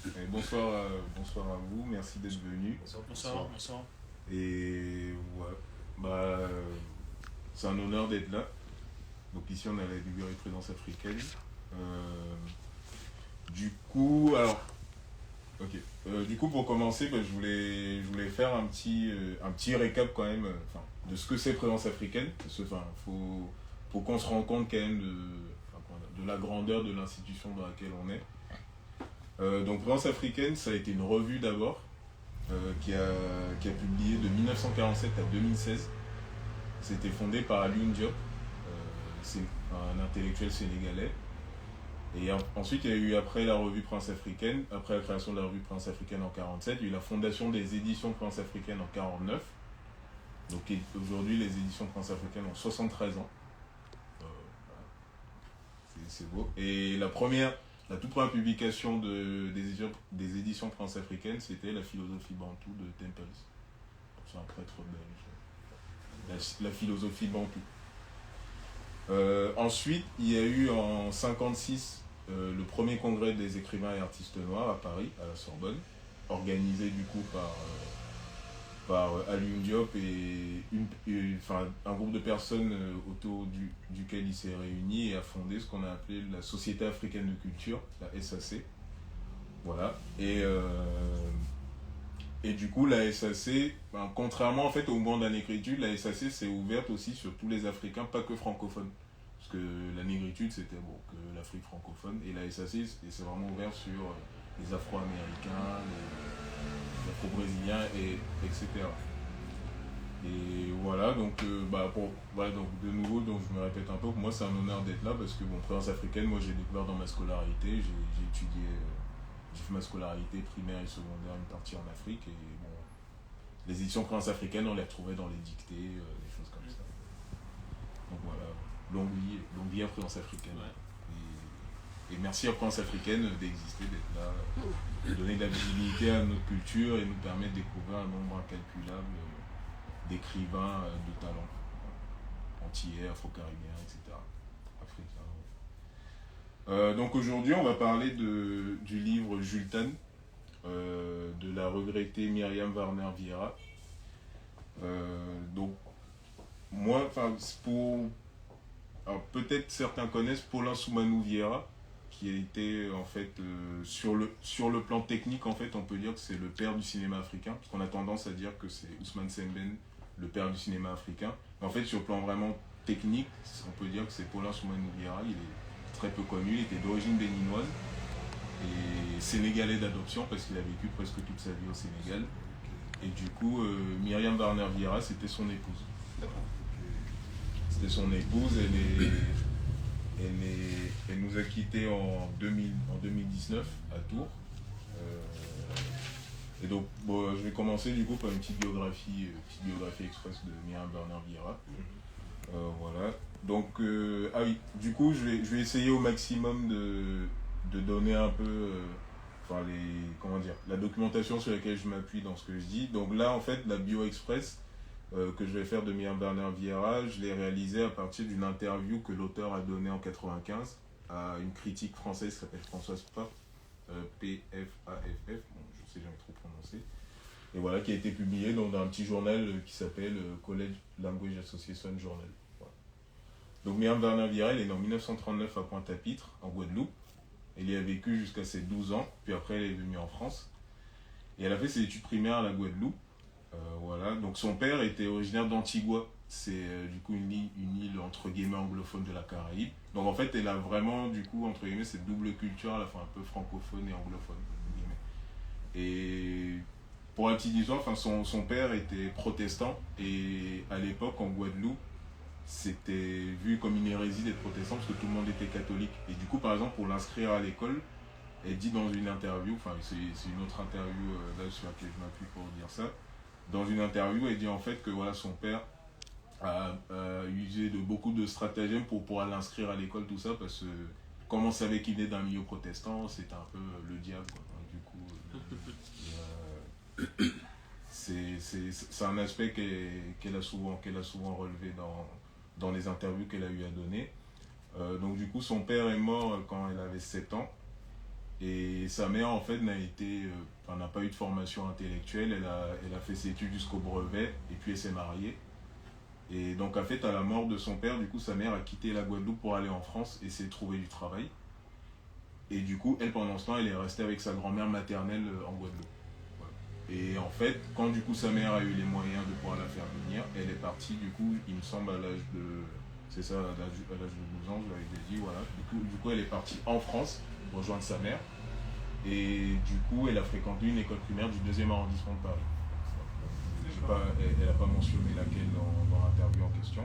Et bonsoir à vous, merci d'être venu. Bonsoir. Et ouais, bah, c'est un honneur d'être là. Donc ici on a la Librairie Présence africaine. Euh, du coup, alors, ok. Du coup pour commencer, bah, je voulais faire un petit récap quand même, de ce que c'est Présence africaine. Parce que, faut qu'on se rende compte quand même de la grandeur de l'institution dans laquelle on est. Donc Présence africaine, ça a été une revue d'abord, qui a publié de 1947 à 2016. C'était fondé par Alioune Diop, c'est un intellectuel sénégalais. Et ensuite, il y a eu, après la revue Prince africaine, après la création de la revue Prince africaine en 47, il y a eu la fondation des éditions Prince africaine en 49. Donc aujourd'hui, les éditions Prince africaine ont 73 ans. Voilà, c'est beau. Et la toute première publication des éditions Prince africaine, c'était La philosophie bantoue de Temples. C'est un prêtre belge. La philosophie bantoue. Ensuite, il y a eu en 56 le premier congrès des écrivains et artistes noirs à Paris, à la Sorbonne, organisé du coup par Alioune Diop et un groupe de personnes autour duquel il s'est réuni et a fondé ce qu'on a appelé la Société africaine de culture, la SAC. Voilà. Et du coup, la SAC, contrairement en fait au mouvement de la négritude, la SAC s'est ouverte aussi sur tous les Africains, pas que francophones. Parce que la négritude, c'était que l'Afrique francophone. Et la SAC, c'est vraiment ouvert sur les Afro-Américains, les Afro-Brésiliens, etc. Et voilà, donc, donc de nouveau, donc, je me répète un peu, pour moi c'est un honneur d'être là parce que Présence africaine, moi j'ai découvert dans ma scolarité, j'ai étudié, j'ai fait ma scolarité primaire et secondaire une partie en Afrique et bon, les éditions Présence africaine, on les retrouvait dans les dictées, des choses comme ça. Donc voilà, longue vie à Présence africaine. Ouais. Et merci à Présence africaine d'exister, d'être là, de donner de la visibilité à notre culture et nous permettre de découvrir un nombre incalculable d'écrivains de talent, antillais, afro-caribéens, etc. Africains. Donc aujourd'hui, on va parler du livre Jultan de la regrettée Myriam Warner Vieira. Donc, moi, alors peut-être certains connaissent Paulin Soumanou Vieira, qui a été en fait sur le plan technique, en fait, on peut dire que c'est le père du cinéma africain, parce qu'on a tendance à dire que c'est Ousmane Sembène, le père du cinéma africain. Mais en fait, sur le plan vraiment technique, on peut dire que c'est Paulin Soumanou Vieira. Il est très peu connu, il était d'origine béninoise et sénégalais d'adoption parce qu'il a vécu presque toute sa vie au Sénégal. Et du coup, Myriam Warner Vieira, c'était son épouse. C'était son épouse, elle nous a quittés en 2019 à Tours. Et donc, je vais commencer du coup par une petite biographie express de Myriam Warner Vieira. Voilà. Donc, ah oui, du coup, je vais essayer au maximum de donner un peu, la documentation sur laquelle je m'appuie dans ce que je dis. Donc là, en fait, la bio express que je vais faire de Myriam Warner Vieira, je l'ai réalisée à partir d'une interview que l'auteur a donnée en 95 à une critique française qui s'appelle Françoise Pfaff, P-F-A-F-F, bon, je sais jamais trop prononcer, et voilà, qui a été publiée dans un petit journal qui s'appelle College Language Association Journal. Voilà. Donc Myriam Warner Vieira, elle est née en 1939 à Pointe-à-Pitre, en Guadeloupe. Elle y a vécu jusqu'à ses 12 ans, puis après elle est venue en France. Et elle a fait ses études primaires à la Guadeloupe. Voilà. Donc son père était originaire d'Antigua. C'est du coup une île entre guillemets anglophone de la Caraïbe. Donc en fait elle a vraiment du coup entre guillemets cette double culture à la fois un peu francophone et anglophone. Et pour la petite histoire, son père était protestant et à l'époque en Guadeloupe c'était vu comme une hérésie d'être protestant parce que tout le monde était catholique. Et du coup par exemple pour l'inscrire à l'école, elle dit dans une interview, c'est une autre interview là sur laquelle je m'appuie pour dire ça. Dans une interview, elle dit en fait que voilà, son père a usé de beaucoup de stratagèmes pour pouvoir l'inscrire à l'école, tout ça, parce que comme on savait qu'il venait d'un milieu protestant, c'était un peu le diable. Quoi. Donc, du coup, c'est un aspect qu'elle a souvent relevé dans les interviews qu'elle a eu à donner. Donc du coup, son père est mort quand elle avait 7 ans. Et sa mère, en fait, n'a pas eu de formation intellectuelle. Elle a fait ses études jusqu'au brevet et puis elle s'est mariée. Et donc, en fait, à la mort de son père, du coup, sa mère a quitté la Guadeloupe pour aller en France et s'est trouver du travail. Et du coup, elle, pendant ce temps, elle est restée avec sa grand-mère maternelle en Guadeloupe. Voilà. Et en fait, quand du coup sa mère a eu les moyens de pouvoir la faire venir, elle est partie, du coup, il me semble, à l'âge de... C'est ça, à l'âge de 12 ans, je l'avais dit, voilà. Du coup, elle est partie en France rejoindre sa mère. Et du coup, elle a fréquenté une école primaire du 2e arrondissement de Paris. Elle n'a pas mentionné laquelle dans l'interview en question.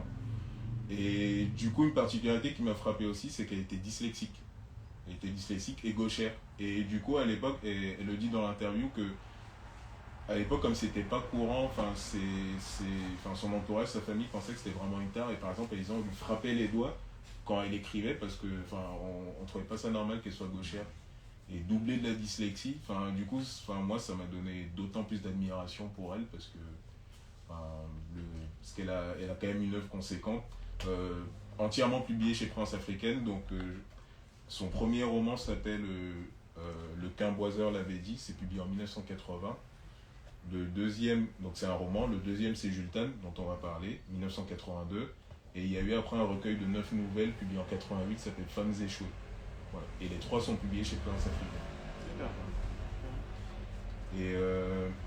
Et du coup, une particularité qui m'a frappé aussi, c'est qu'elle était dyslexique. Elle était dyslexique et gauchère. Et du coup, à l'époque, elle le dit dans l'interview que à l'époque, comme c'était pas courant, son entourage, sa famille pensait que c'était vraiment une tare. Et par exemple, ils ont lui frappaient les doigts quand elle écrivait parce que on trouvait pas ça normal qu'elle soit gauchère. Et doubler de la dyslexie, du coup, moi, ça m'a donné d'autant plus d'admiration pour elle parce que parce qu'elle elle a quand même une œuvre conséquente, entièrement publiée chez Prince Africaine. Donc, son premier roman s'appelle Le Quimboiseur l'avait dit, c'est publié en 1980. Le deuxième, donc c'est un roman, le deuxième c'est Jultan, dont on va parler, 1982. Et il y a eu après un recueil de 9 nouvelles publié en 88 qui s'appelle Femmes échouées. Voilà. Et les 3 sont publiés chez Prince Africaine. Et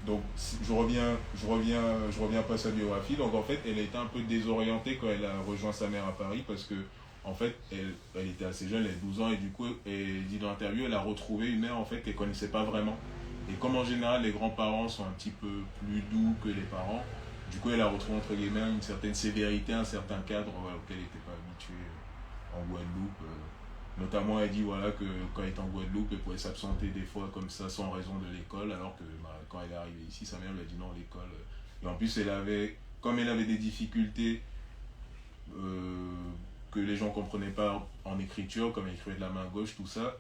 donc je reviens pas à sa biographie. Donc en fait, elle a été un peu désorientée quand elle a rejoint sa mère à Paris parce que en fait, elle était assez jeune, elle avait 12 ans et du coup, elle dit dans l'interview, elle a retrouvé une mère en fait qu'elle connaissait pas vraiment. Et comme en général les grands-parents sont un petit peu plus doux que les parents, du coup elle a retrouvé entre guillemets une certaine sévérité, un certain cadre auquel elle n'était pas habituée en Guadeloupe. Notamment, elle dit voilà, que quand elle était en Guadeloupe, elle pouvait s'absenter des fois comme ça sans raison de l'école, alors que quand elle est arrivée ici, sa mère lui a dit non, l'école. Et en plus, comme elle avait des difficultés que les gens ne comprenaient pas en écriture, comme elle écrivait de la main gauche, tout ça,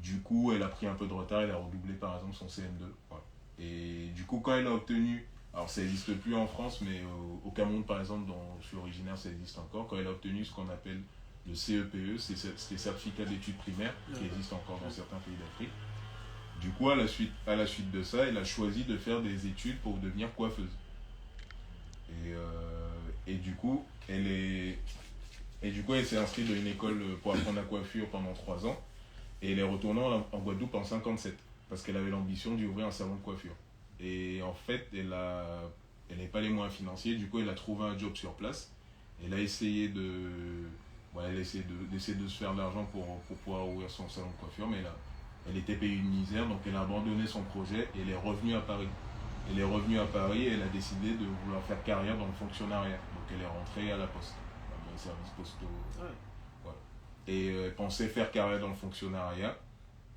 du coup, elle a pris un peu de retard, elle a redoublé par exemple son CM2. Voilà. Et du coup, quand elle a obtenu, alors ça n'existe plus en France, mais au Cameroun par exemple, dont je suis originaire, ça existe encore, quand elle a obtenu ce qu'on appelle le CEPE, c'est les certificats d'études primaires, qui existent encore dans certains pays d'Afrique. Du coup, à la suite de ça, elle a choisi de faire des études pour devenir coiffeuse. Et du coup, elle s'est inscrite dans une école pour apprendre la coiffure pendant 3 ans. Et elle est retournée en Guadeloupe en 57, parce qu'elle avait l'ambition d'ouvrir un salon de coiffure. Et en fait, elle n'avait pas les moyens financiers, du coup, elle a trouvé un job sur place. Elle a essayé d'essayer de se faire de l'argent pour pouvoir ouvrir son salon de coiffure, mais elle était payée une misère, donc elle a abandonné son projet et elle est revenue à Paris. Elle est revenue à Paris et elle a décidé de vouloir faire carrière dans le fonctionnariat. Donc elle est rentrée à la poste, dans les services postaux. Ouais. Voilà. Et elle pensait faire carrière dans le fonctionnariat,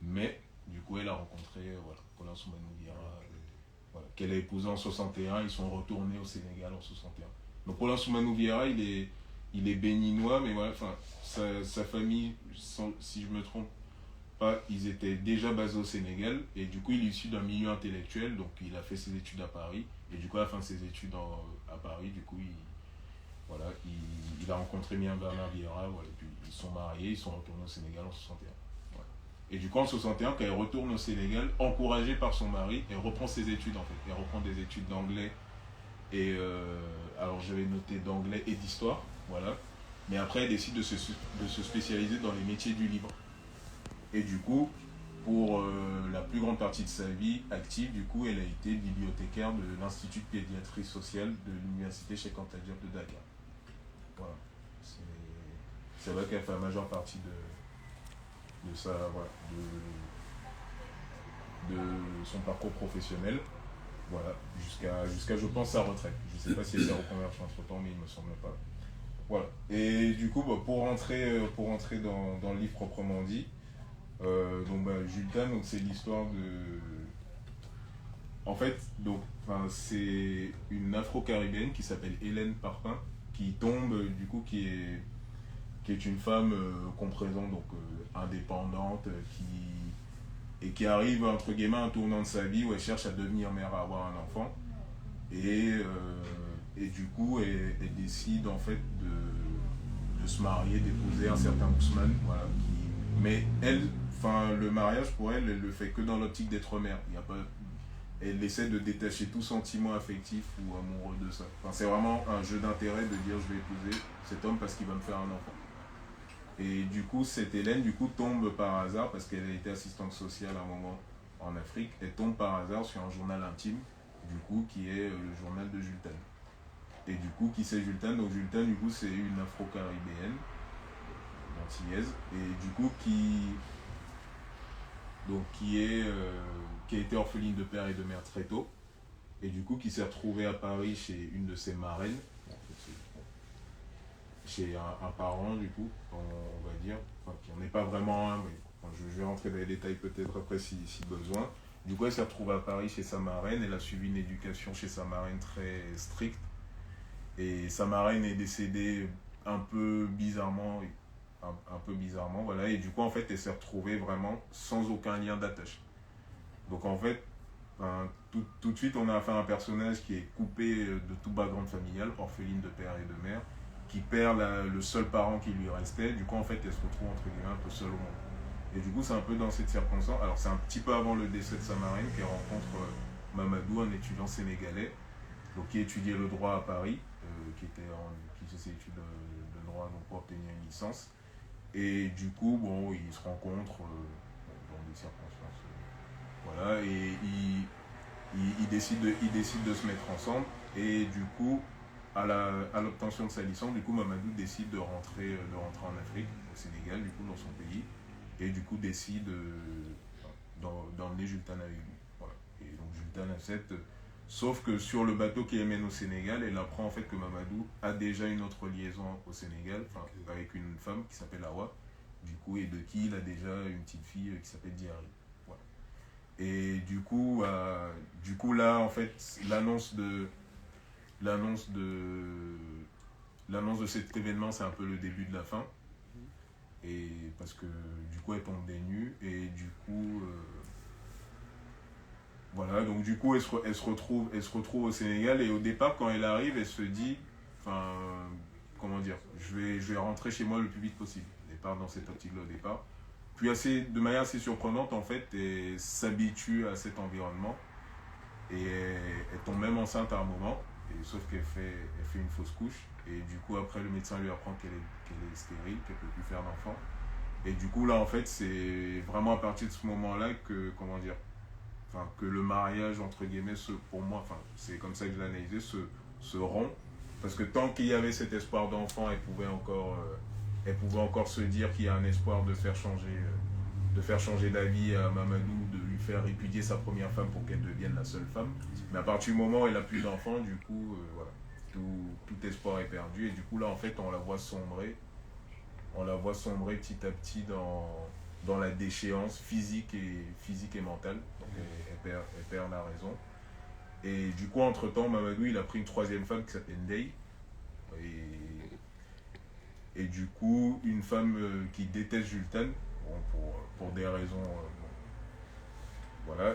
mais du coup elle a rencontré Paulin Soumanou Viera, qu'elle a épousé en 61. Ils sont retournés au Sénégal en 61. Donc Paulin Soumanou Viera, il est béninois, mais voilà, sa famille, si je me trompe pas, ils étaient déjà basés au Sénégal, et du coup il est issu d'un milieu intellectuel, donc il a fait ses études à Paris, et du coup à la fin de ses études à Paris, du coup il a rencontré Miriam Bernard Vieira, et puis ils sont mariés, ils sont retournés au Sénégal en 61. Voilà. Et du coup en 61, quand elle retourne au Sénégal, encouragée par son mari, elle reprend ses études en fait, elle reprend des études d'anglais, et alors j'avais noté d'anglais et d'histoire, voilà. Mais après, elle décide de se spécialiser dans les métiers du livre. Et du coup, pour la plus grande partie de sa vie active, du coup, elle a été bibliothécaire de l'Institut de pédiatrie sociale de l'Université Cheikh Anta Diop de Dakar. Voilà. C'est vrai qu'elle fait la majeure partie de son parcours professionnel. Voilà, jusqu'à je pense sa retraite. Je ne sais pas si elle s'est reconvertie entre temps, mais il ne me semble pas. Voilà. Et du coup, pour rentrer dans le livre proprement dit, Jultan, c'est l'histoire de. En fait, c'est une afro-caribéenne qui s'appelle Hélène Parpin, qui tombe, du coup, qui est une femme qu'on présente, donc indépendante, qui arrive entre guillemets à un tournant de sa vie où elle cherche à devenir mère, à avoir un enfant, et du coup elle décide en fait de se marier, d'épouser un certain Ousmane, voilà, mais elle, enfin, le mariage pour elle, elle le fait que dans l'optique d'être mère. Il y a pas, elle essaie de détacher tout sentiment affectif ou amoureux de ça. Enfin, c'est vraiment un jeu d'intérêt de dire je vais épouser cet homme parce qu'il va me faire un enfant. Et du coup, cette Hélène, du coup, tombe par hasard, parce qu'elle a été assistante sociale à un moment en Afrique, elle tombe par hasard sur un journal intime, du coup, qui est le journal de Jules Tan. Et du coup, qui c'est Jules Tan? Donc Jules Tan, du coup, c'est une afro-caribéenne, antillaise, et du coup, qui a été orpheline de père et de mère très tôt, et du coup, qui s'est retrouvée à Paris chez une de ses marraines, chez un parent, du coup, on va dire, enfin, qui n'en est pas vraiment un, mais enfin, je vais rentrer dans les détails peut-être après si besoin. Du coup, elle s'est retrouvée à Paris chez sa marraine, elle a suivi une éducation chez sa marraine très stricte, et sa marraine est décédée un peu bizarrement, voilà, et du coup, en fait, elle s'est retrouvée vraiment sans aucun lien d'attache. Donc, en fait, enfin, tout de suite, on a affaire à un personnage qui est coupé de tout background familial, orpheline de père et de mère, qui perd le seul parent qui lui restait. Du coup, en fait, elle se retrouve entre guillemets un peu seule au monde. Et du coup, c'est un peu dans cette circonstance. Alors, c'est un petit peu avant le décès de sa marraine qu'elle rencontre Mamadou, un étudiant sénégalais, donc qui étudiait le droit à Paris, qui faisait ses études de droit donc, pour obtenir une licence. Et du coup, bon, ils se rencontrent dans des circonstances. Voilà, et ils décident de se mettre ensemble. Et du coup, à l'obtention de sa licence, du coup, Mamadou décide de rentrer en Afrique, au Sénégal, du coup, dans son pays, et du coup décide d'emmener Jules Tan avec lui. Voilà. Et donc Jules Tan accepte, sauf que sur le bateau qui les mène au Sénégal, elle apprend en fait que Mamadou a déjà une autre liaison au Sénégal, avec une femme qui s'appelle Awa, du coup, et de qui il a déjà une petite fille qui s'appelle Diary. Voilà. Et du coup, là, en fait, l'annonce de cet événement, c'est un peu le début de la fin. Et parce que du coup, elle tombe des nues. Et du coup, voilà. Donc du coup, elle se retrouve au Sénégal. Et au départ, quand elle arrive, elle se dit, enfin, comment dire, je vais rentrer chez moi le plus vite possible. Elle part dans cette optique-là au départ. Puis de manière assez surprenante, en fait, elle s'habitue à cet environnement. Et elle tombe même enceinte à un moment. Et, sauf qu'elle fait une fausse couche. Et du coup, après, le médecin lui apprend qu'elle est stérile, qu'elle ne peut plus faire d'enfant. Et du coup, là, en fait, c'est vraiment à partir de ce moment-là que, comment dire, enfin, que le mariage, entre guillemets, pour moi, enfin, c'est comme ça que je l'ai analysé, se rompt. Parce que tant qu'il y avait cet espoir d'enfant, elle pouvait encore se dire qu'il y a un espoir de faire changer d'avis à Mamadou, de lui faire répudier sa première femme pour qu'elle devienne la seule femme. Mais à partir du moment où elle n'a plus d'enfant, du coup, voilà, tout espoir est perdu. Et du coup, là, en fait, on la voit sombrer petit à petit dans la déchéance physique et mentale. Donc, elle perd la raison. Et du coup, entre-temps, Mamadou, il a pris une troisième femme qui s'appelle Ndeye. Et du coup, une femme qui déteste Jules Tan, bon, pour des raisons... voilà,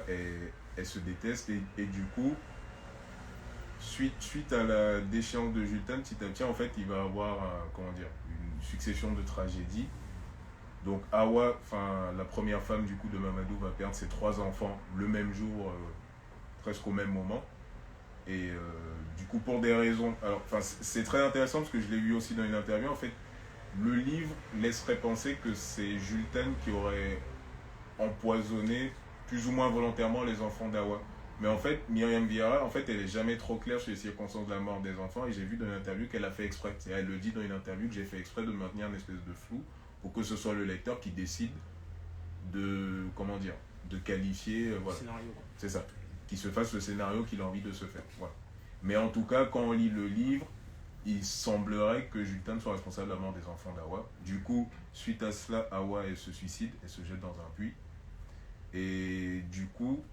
elle se déteste. Et du coup, suite à la déchéance de Jules Tan, petit à petit, en fait, il va avoir une succession de tragédies. Donc Awa, la première femme du coup de Mamadou, va perdre ses 3 enfants le même jour, presque au même moment. Et du coup, pour des raisons... Alors, c'est très intéressant parce que je l'ai vu aussi dans une interview. En fait, le livre laisserait penser que c'est Jules Tan qui aurait empoisonné plus ou moins volontairement les enfants d'Awa. Mais en fait, Myriam Vieira, en fait, elle n'est jamais trop claire sur les circonstances de la mort des enfants. Et j'ai vu dans une interview qu'elle a fait exprès. Et elle le dit dans une interview que j'ai fait exprès de maintenir une espèce de flou pour que ce soit le lecteur qui décide de qualifier, voilà. Scénario. C'est ça. Qui se fasse le scénario qu'il a envie de se faire. Voilà. Mais en tout cas, quand on lit le livre, il semblerait que Jules Tan soit responsable de la mort des enfants d'Awa. Du coup, suite à cela, Awa, elle se suicide, elle se jette dans un puits. Et du coup,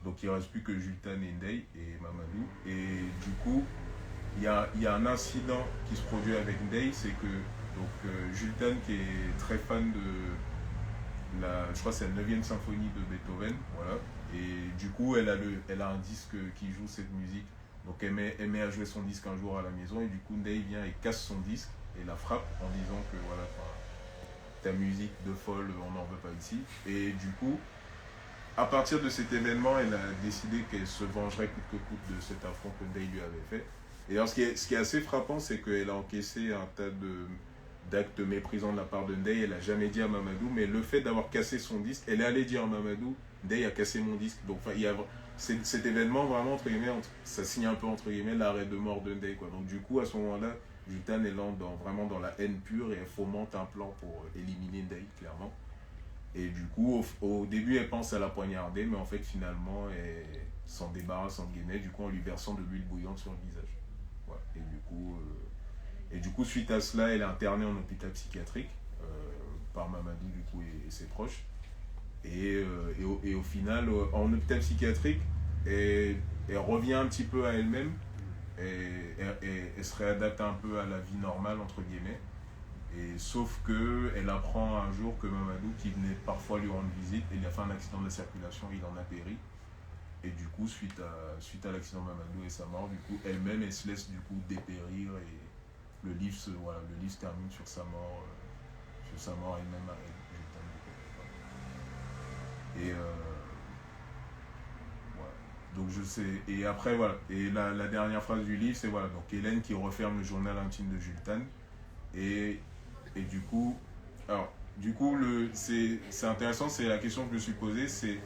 donc il ne reste plus que Jules Tan et Ndeye et Mamadou. Et du coup, il y a un incident qui se produit avec Ndeye, c'est que Jules Tan, qui est très fan de je crois que c'est la 9e symphonie de Beethoven, voilà. Et du coup, elle a un disque qui joue cette musique. Donc elle met à jouer son disque un jour à la maison, et du coup Ndeye vient et casse son disque et la frappe en disant que voilà, ta musique de folle, on n'en veut pas ici. Et du coup, à partir de cet événement, elle a décidé qu'elle se vengerait coûte que coûte de cet affront que Day lui avait fait. Et alors, ce qui est assez frappant, c'est qu'elle a encaissé un tas d'actes méprisants de la part de Day. Elle n'a jamais dit à Mamadou, mais le fait d'avoir cassé son disque, elle est allée dire à Mamadou, Day a cassé mon disque. Donc, il y a cet événement, vraiment, entre guillemets, ça signe un peu, entre guillemets, l'arrêt de mort de Day, quoi. Donc, du coup, à ce moment-là, Jultan est vraiment dans la haine pure et elle fomente un plan pour éliminer Day, clairement. Et du coup, au début, elle pense à la poignarder, mais en fait, finalement, elle s'en débarrasse, entre guillemets, du coup, en lui versant de l'huile bouillante sur le visage. Ouais. Et du coup, suite à cela, elle est internée en hôpital psychiatrique par Mamadou, du coup, et ses proches. Et au final, en hôpital psychiatrique, elle revient un petit peu à elle-même et se réadapte un peu à la vie normale, entre guillemets. Et sauf que elle apprend un jour que Mamadou, qui venait parfois lui rendre visite, il a fait un accident de circulation, il en a péri. Et du coup, suite à l'accident de Mamadou et sa mort, du coup, elle-même, elle se laisse du coup dépérir et le livre se termine sur sa mort elle-même à elle. Et ouais. Donc je sais. Et après, voilà. Et la dernière phrase du livre, c'est voilà. Donc Hélène qui referme le journal intime de Jultan. Et du coup, c'est intéressant, c'est la question que je me suis posée, c'est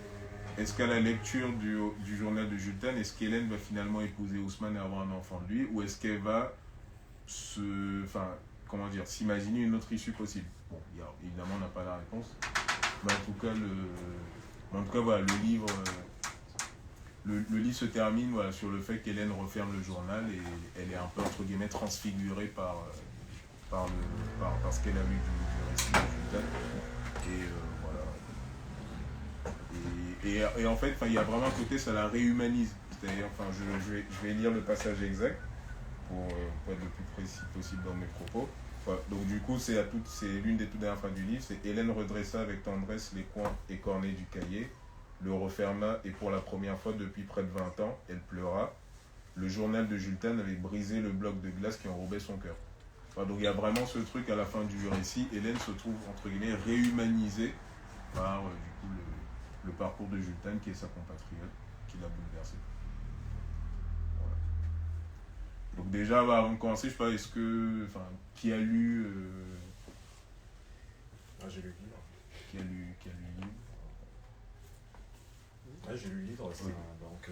est-ce qu'à la lecture du journal de Jultan, est-ce qu'Hélène va finalement épouser Ousmane et avoir un enfant de lui, ou est-ce qu'elle va s'imaginer une autre issue possible? Bon, évidemment, on n'a pas la réponse, mais en tout cas, voilà, le livre se termine voilà, sur le fait qu'Hélène referme le journal et elle est un peu, entre guillemets, transfigurée par ce qu'elle a lu du récit de Jultan. Et voilà. Et en fait, il y a vraiment un côté, ça la réhumanise. C'est-à-dire, je vais lire le passage exact pour être le plus précis possible dans mes propos. Voilà. Donc du coup, c'est l'une des toutes dernières phrases du livre, c'est Hélène redressa avec tendresse les coins écornés du cahier, le referma et pour la première fois depuis près de 20 ans, elle pleura. Le journal de Jultan avait brisé le bloc de glace qui enrobait son cœur. Voilà, donc il y a vraiment ce truc à la fin du récit. Hélène se trouve, entre guillemets, réhumanisée par du coup, le parcours de Jultan, qui est sa compatriote, qui l'a bouleversée. Voilà. Donc déjà, avant de commencer, je sais pas, qui a lu... j'ai lu le livre. Qui a lu le livre? J'ai lu le livre, c'est donc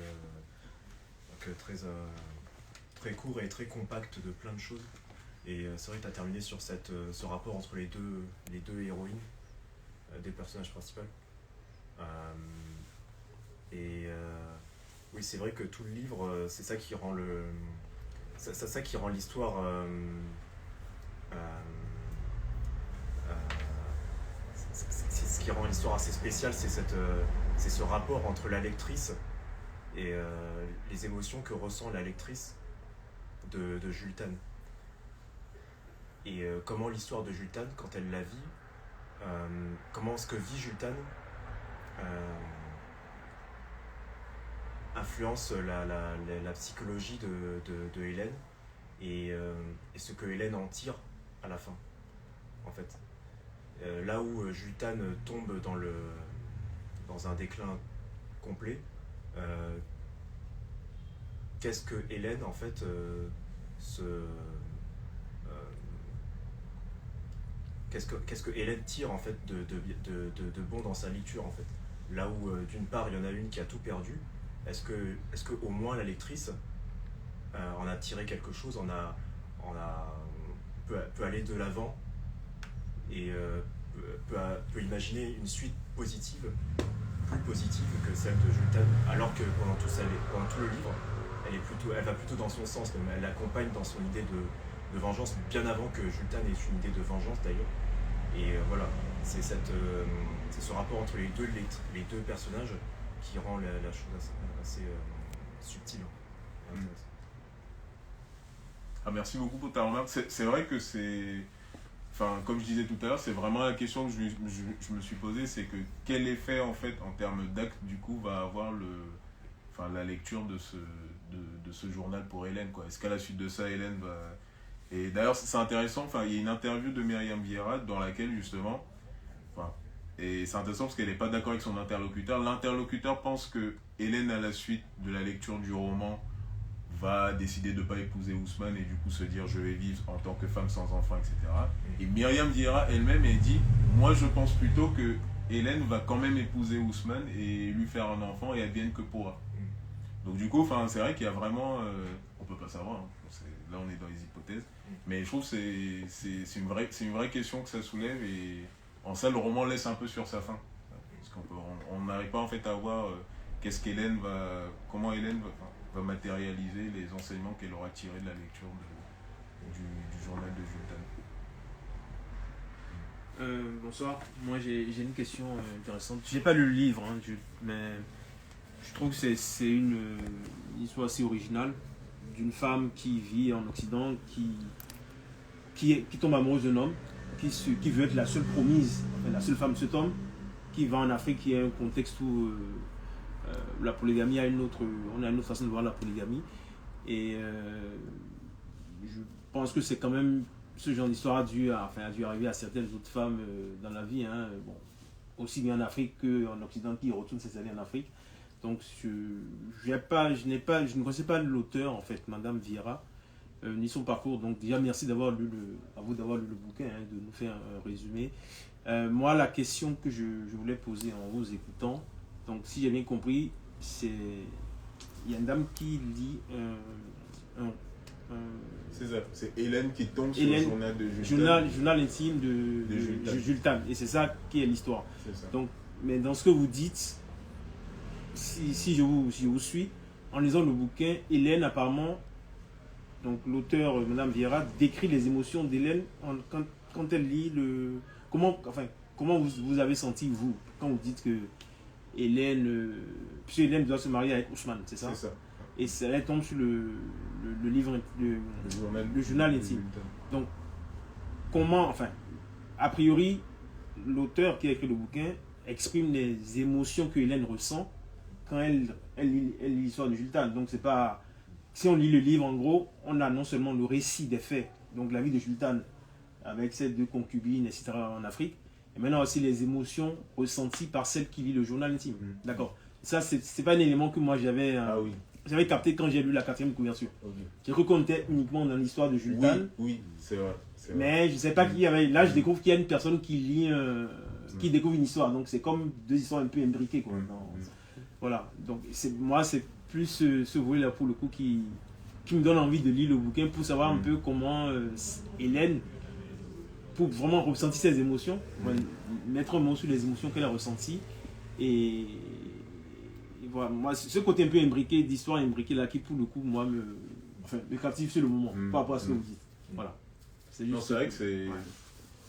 très court et très compact de plein de choses. Et c'est vrai que tu as terminé sur ce rapport entre les deux héroïnes des personnages principaux. Oui, c'est vrai que tout le livre, c'est ça qui rend l'histoire c'est ce qui rend l'histoire assez spéciale, c'est ce rapport entre la lectrice et les émotions que ressent la lectrice de Jultan. Et comment l'histoire de Jultan, quand elle la vit, comment ce que vit Jultan influence la psychologie de Hélène et ce que Hélène en tire à la fin, en fait. Là où Jultan tombe dans un déclin complet, qu'est-ce que Hélène, en fait, qu'est-ce que Hélène tire en fait de bon dans sa lecture en fait. Là où d'une part il y en a une qui a tout perdu, est-ce que au moins la lectrice en a tiré quelque chose, peut aller de l'avant et peut imaginer une suite positive, plus positive que celle de Jultan, alors que pendant tout le livre, elle va plutôt dans son sens, elle l'accompagne dans son idée de vengeance, bien avant que Jultan ait une idée de vengeance d'ailleurs. Et voilà, c'est ce rapport entre les deux personnages qui rend la chose assez subtile. Merci beaucoup pour ta remarque. C'est vrai que comme je disais tout à l'heure, c'est vraiment la question que je me suis posée, c'est que quel effet en fait en termes d'acte du coup va avoir la lecture de ce journal pour Hélène, quoi. Est-ce qu'à la suite de ça, Hélène va... Et d'ailleurs, c'est intéressant, il y a une interview de Myriam Vieira dans laquelle, justement, Et c'est intéressant parce qu'elle n'est pas d'accord avec son interlocuteur. L'interlocuteur pense que Hélène, à la suite de la lecture du roman, va décider de ne pas épouser Ousmane et du coup se dire je vais vivre en tant que femme sans enfant, etc. Et Myriam Vieira elle-même, elle dit moi je pense plutôt que Hélène va quand même épouser Ousmane et lui faire un enfant et advienne que pourra. Donc du coup, c'est vrai qu'il y a vraiment... on peut pas savoir, hein. Là on est dans les hypothèses. Mais je trouve que c'est une vraie question que ça soulève et en ça le roman laisse un peu sur sa fin. Parce qu'on n'arrive pas en fait à voir comment Hélène va matérialiser les enseignements qu'elle aura tirés de la lecture du journal de Jules Tan. Bonsoir, moi j'ai une question intéressante. J'ai pas lu le livre, hein, mais je trouve que c'est une histoire assez originale d'une femme qui vit en Occident, qui tombe amoureuse d'un homme, qui veut être la seule promise, enfin, la seule femme de cet homme, qui va en Afrique, qui est un contexte où la polygamie on a une autre façon de voir la polygamie. Et je pense que c'est quand même ce genre d'histoire a dû arriver à certaines autres femmes dans la vie, hein. Bon, aussi bien en Afrique qu'en Occident, qui retournent ces années en Afrique. Donc je ne connaissais pas l'auteur en fait, Madame Vieira, ni son parcours. Donc déjà merci à vous d'avoir lu le bouquin, hein, de nous faire un résumé. Moi la question que je voulais poser en vous écoutant, donc si j'ai bien compris, il y a une dame qui lit C'est ça, c'est Hélène qui tombe sur le journal de Jules Tan. Journal intime de Jules Tan. Et c'est ça qui est l'histoire. C'est ça. Donc, mais dans ce que vous dites, si je vous suis, en lisant le bouquin, Hélène apparemment, donc l'auteur Madame Vieira décrit les émotions d'Hélène quand elle lit le... Comment vous avez senti, vous, quand vous dites que Hélène... puisque Hélène doit se marier avec Ousmane, c'est ça? C'est ça. Et elle tombe sur le livre, le journal intime. Donc, a priori, l'auteur qui a écrit le bouquin exprime les émotions que Hélène ressent quand elle lit l'histoire de Jules Tan. Donc, c'est pas... Si on lit le livre, en gros, on a non seulement le récit des faits, donc la vie de Jules Tan avec ses 2 concubines, etc. en Afrique, et maintenant aussi les émotions ressenties par celle qui lit le journal intime. D'accord. Ça, c'est pas un élément que moi j'avais capté quand j'ai lu la 4e couverture. Okay. J'ai cru qu'on était uniquement dans l'histoire de Jules Tan. Oui, c'est vrai. Mais je ne sais pas qu'il y avait... Là, je découvre qu'il y a une personne qui lit... qui découvre une histoire. Donc, c'est comme 2 histoires un peu imbriquées, quoi. Voilà. Donc, moi, c'est plus ce volet-là, pour le coup, qui me donne envie de lire le bouquin pour savoir un peu comment Hélène, pour vraiment ressentir ses émotions, mettre un mot sur les émotions qu'elle a ressenties. Et voilà, moi, ce côté un peu imbriqué, d'histoire imbriquée là, qui pour le coup, moi, me captive sur le moment, par rapport à ce que vous dites. Voilà. C'est vrai que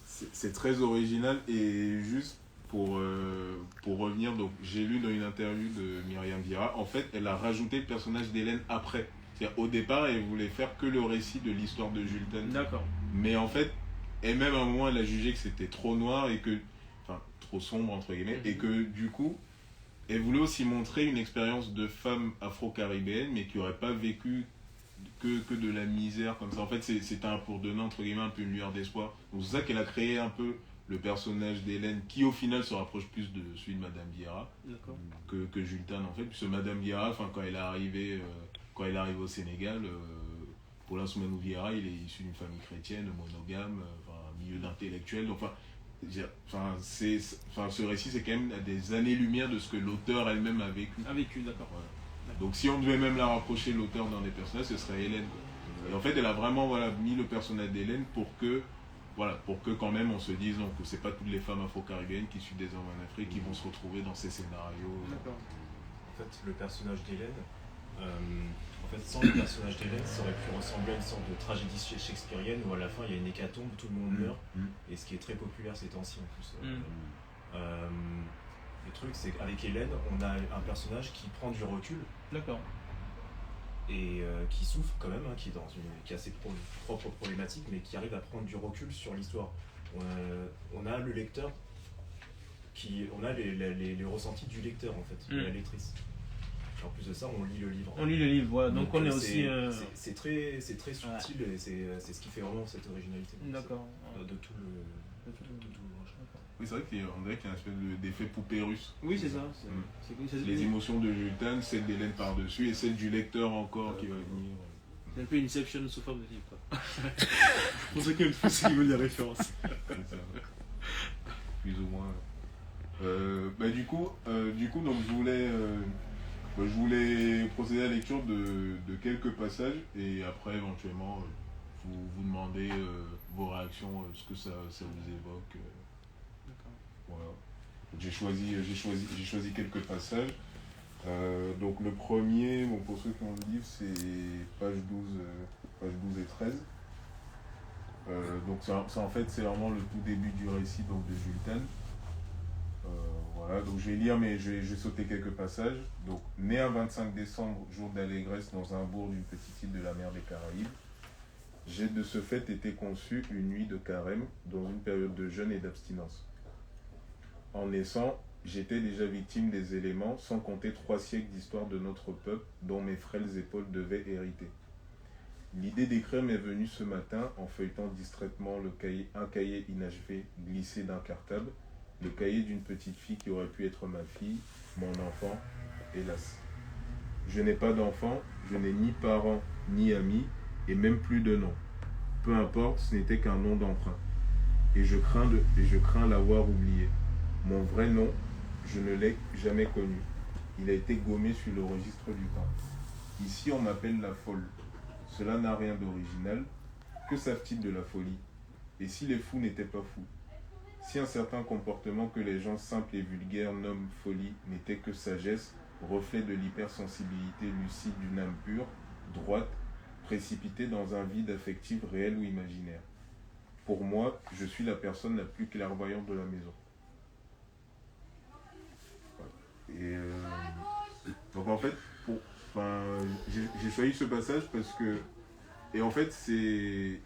c'est très original. Et juste pour revenir, donc j'ai lu dans une interview de Myriam Vieira, en fait, elle a rajouté le personnage d'Hélène après. C'est-à-dire, au départ, elle voulait faire que le récit de l'histoire de Jules Tan. D'accord. Mais en fait, elle-même à un moment, elle a jugé que c'était trop noir et que, trop sombre entre guillemets, et que du coup, elle voulait aussi montrer une expérience de femme afro-caribéenne, mais qui n'aurait pas vécu que de la misère comme ça. En fait, c'était pour donner entre guillemets un peu une lueur d'espoir. Donc c'est ça qu'elle a créé un peu le personnage d'Hélène, qui au final se rapproche plus de celui de Madame Vieira que Jules Tan en fait. Puisque Madame Vieira, quand elle est arrivée au Sénégal, Paulin Soumanou Vieira, il est issu d'une famille chrétienne, monogame, milieu d'intellectuels. Ce récit, c'est quand même à des années-lumière de ce que l'auteur elle-même a vécu. D'accord. Voilà. Donc si on devait même la rapprocher, l'auteur dans des personnages, ce serait Hélène. Et en fait, elle a vraiment mis le personnage d'Hélène pour que quand même on se dise que c'est pas toutes les femmes afro-caribéennes qui suivent des hommes en Afrique qui vont se retrouver dans ces scénarios. D'accord. En fait, le personnage d'Hélène, sans le personnage d'Hélène, ça aurait pu ressembler à une sorte de tragédie shakespearienne où à la fin il y a une hécatombe, tout le monde meurt, et ce qui est très populaire ces temps-ci en plus. Le truc, c'est qu'avec Hélène, on a un personnage qui prend du recul. D'accord. Et qui souffre quand même, qui a ses propres problématiques, mais qui arrive à prendre du recul sur l'histoire. On a le lecteur, on a les ressentis du lecteur en fait, de la lectrice. En plus de ça, on lit le livre. On lit le livre, voilà. Donc on est aussi... C'est très subtil et c'est ce qui fait vraiment cette originalité. D'accord. De tout l'ouvrage. Oui, c'est vrai qu'on dirait qu'il y a une espèce d'effet poupée russe. Oui, c'est ça. Les émotions de Jules Tane, celle d'Hélène par-dessus et celle du lecteur encore qui va venir. C'est un peu Inception sous forme de livre, quoi. Pour ceux qui veulent des références. Plus ou moins. Du coup, donc je voulais procéder à la lecture de quelques passages et après éventuellement vous demander vos réactions, ce que ça vous évoque. Voilà. J'ai choisi quelques passages. Donc le premier, bon, pour ceux qui ont le livre, c'est page 12 et 13. Donc ça, en fait, c'est vraiment le tout début du récit donc, de Jules Tane. Voilà, donc je vais lire, mais je vais sauter quelques passages. Donc, né un 25 décembre, jour d'allégresse, dans un bourg d'une petite île de la mer des Caraïbes, j'ai de ce fait été conçu une nuit de carême, dans une période de jeûne et d'abstinence. En naissant, j'étais déjà victime des éléments, sans compter 3 siècles d'histoire de notre peuple, dont mes frêles épaules devaient hériter. L'idée d'écrire m'est venue ce matin, en feuilletant distraitement un cahier inachevé glissé d'un cartable, le cahier d'une petite fille qui aurait pu être ma fille, mon enfant, hélas. Je n'ai pas d'enfant, je n'ai ni parents, ni amis, et même plus de nom. Peu importe, ce n'était qu'un nom d'emprunt. Et je crains l'avoir oublié. Mon vrai nom, je ne l'ai jamais connu. Il a été gommé sur le registre du temps. Ici, on m'appelle la folle. Cela n'a rien d'original. Que savent-ils de la folie? Et si les fous n'étaient pas fous? Si un certain comportement que les gens simples et vulgaires nomment folie n'était que sagesse, reflet de l'hypersensibilité lucide d'une âme pure, droite, précipitée dans un vide affectif réel ou imaginaire. Pour moi, je suis la personne la plus clairvoyante de la maison. Et donc en fait, j'ai choisi ce passage parce que, et en fait c'est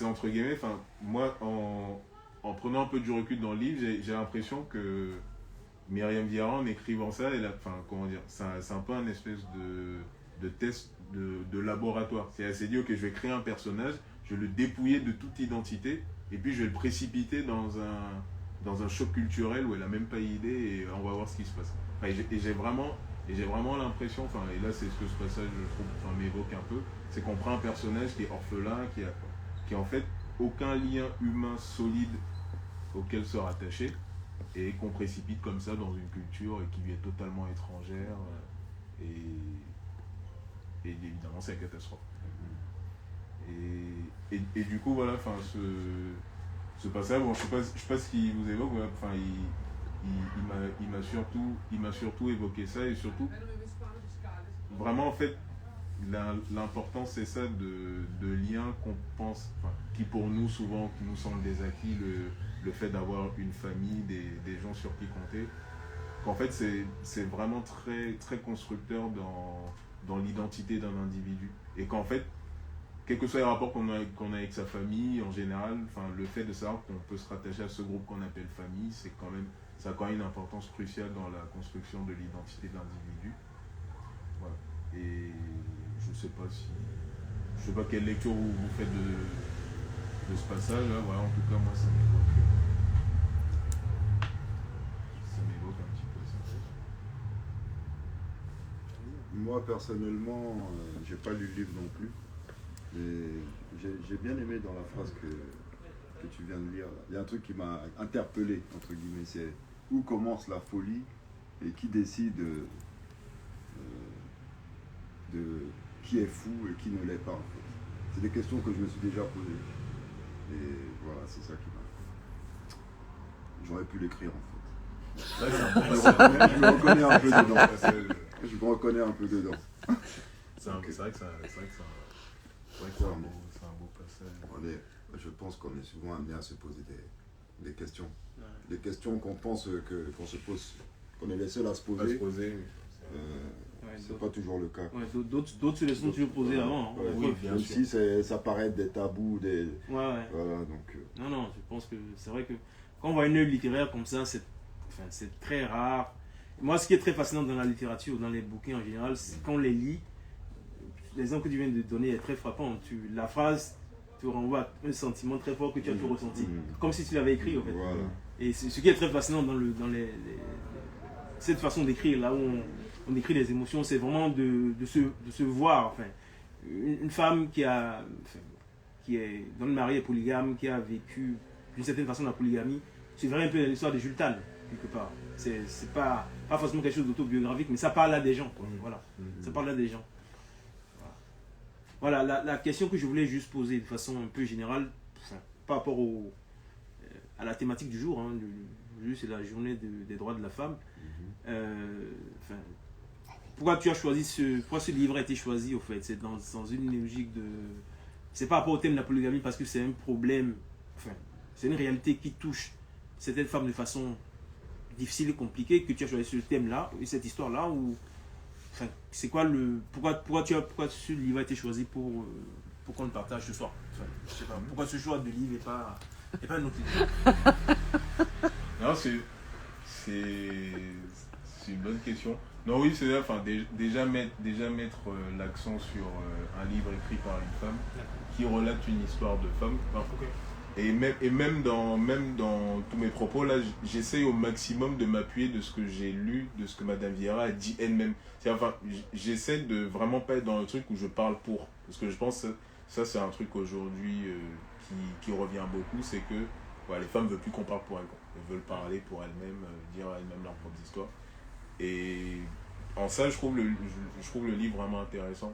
entre guillemets, moi en prenant un peu du recul dans le livre, j'ai l'impression que Myriam Viard, en écrivant ça, c'est un peu un espèce de test de laboratoire. Elle s'est dit, ok, je vais créer un personnage, je vais le dépouiller de toute identité, et puis je vais le précipiter dans un choc culturel où elle n'a même pas idée, et on va voir ce qui se passe. Et j'ai vraiment l'impression, et là c'est ce que ce passage, je trouve, m'évoque un peu, c'est qu'on prend un personnage qui est orphelin, qui a en fait aucun lien humain solide auquel se rattacher, et qu'on précipite comme ça dans une culture qui lui est totalement étrangère, et évidemment c'est la catastrophe. Et du coup voilà, ce passage, bon, je sais pas ce qu'il vous évoque, voilà, il m'a surtout évoqué ça, et surtout vraiment en fait l'important c'est ça de liens qu'on pense, qui pour nous souvent qui nous semblent des acquis, le fait d'avoir une famille, des gens sur qui compter, qu'en fait c'est vraiment très, très constructeur dans l'identité d'un individu, et qu'en fait quels que soient les rapports qu'on a avec sa famille en général, le fait de savoir qu'on peut se rattacher à ce groupe qu'on appelle famille, ça a quand même une importance cruciale dans la construction de l'identité de l'individu. Voilà. Et je sais pas quelle lecture vous faites de ce passage là. Voilà, en tout cas moi ça m'évoque un petit peu ça. Moi personnellement, j'ai pas lu le livre non plus, mais j'ai bien aimé dans la phrase que tu viens de lire. Il y a un truc qui m'a interpellé, entre guillemets, c'est où commence la folie et qui décide de qui est fou et qui ne l'est pas, en fait. C'est des questions que je me suis déjà posées. Et voilà, c'est ça qui m'a... J'aurais pu l'écrire, en fait. Je me reconnais un peu dedans. Je me reconnais un peu dedans. C'est vrai que c'est un beau passage. Je pense qu'on est souvent amené à se poser des questions. Des questions qu'on pense qu'on se pose, qu'on est les seuls à se poser. C'est pas toujours le cas. Ouais, d'autres se les sont toujours posés avant. Hein. Oui, bien sûr. Même si ça paraît des tabous, Voilà, donc... Non, je pense que c'est vrai que quand on voit une œuvre littéraire comme ça, c'est très rare. Moi, ce qui est très fascinant dans la littérature, dans les bouquins en général, c'est quand on les lit, l'exemple que tu viens de donner est très frappant. La phrase te renvoie à un sentiment très fort que tu as pu ressentir. Comme si tu l'avais écrit, en fait. Voilà. Et ce qui est très fascinant cette façon d'écrire, là où on écrit les émotions, c'est vraiment de se voir. Enfin, une femme qui est dans le marié polygame, qui a vécu d'une certaine façon la polygamie, c'est vraiment un peu l'histoire de Jules Tane, quelque part. C'est pas forcément quelque chose d'autobiographique, mais ça parle là des gens, quoi. Voilà. Ça parle là des gens. Voilà, la question que je voulais juste poser de façon un peu générale, par rapport à la thématique du jour, hein, c'est la journée des droits de la femme. Pourquoi tu as choisi pourquoi ce livre a été choisi, au fait? C'est dans une logique de... C'est par rapport au thème de la polygamie, parce que c'est un problème, c'est une réalité qui touche certaines femmes de façon difficile et compliquée, que tu as choisi ce thème-là, et cette histoire-là, ou... c'est quoi pourquoi ce livre a été choisi pour qu'on le partage ce soir? Je sais pas, pourquoi ce choix de livre et pas un autre livre? Non, c'est une bonne question. Non, oui, c'est déjà mettre l'accent sur un livre écrit par une femme qui relate une histoire de femme. Et même dans tous mes propos, là, j'essaye au maximum de m'appuyer de ce que j'ai lu, de ce que Madame Vieira a dit elle-même. J'essaie de vraiment pas être dans le truc où je parle pour. Parce que je pense que ça, c'est un truc aujourd'hui qui revient beaucoup, c'est que les femmes ne veulent plus qu'on parle pour elles. Elles veulent parler pour elles-mêmes, dire elles-mêmes leurs propres histoires. Et en ça, je trouve le livre vraiment intéressant.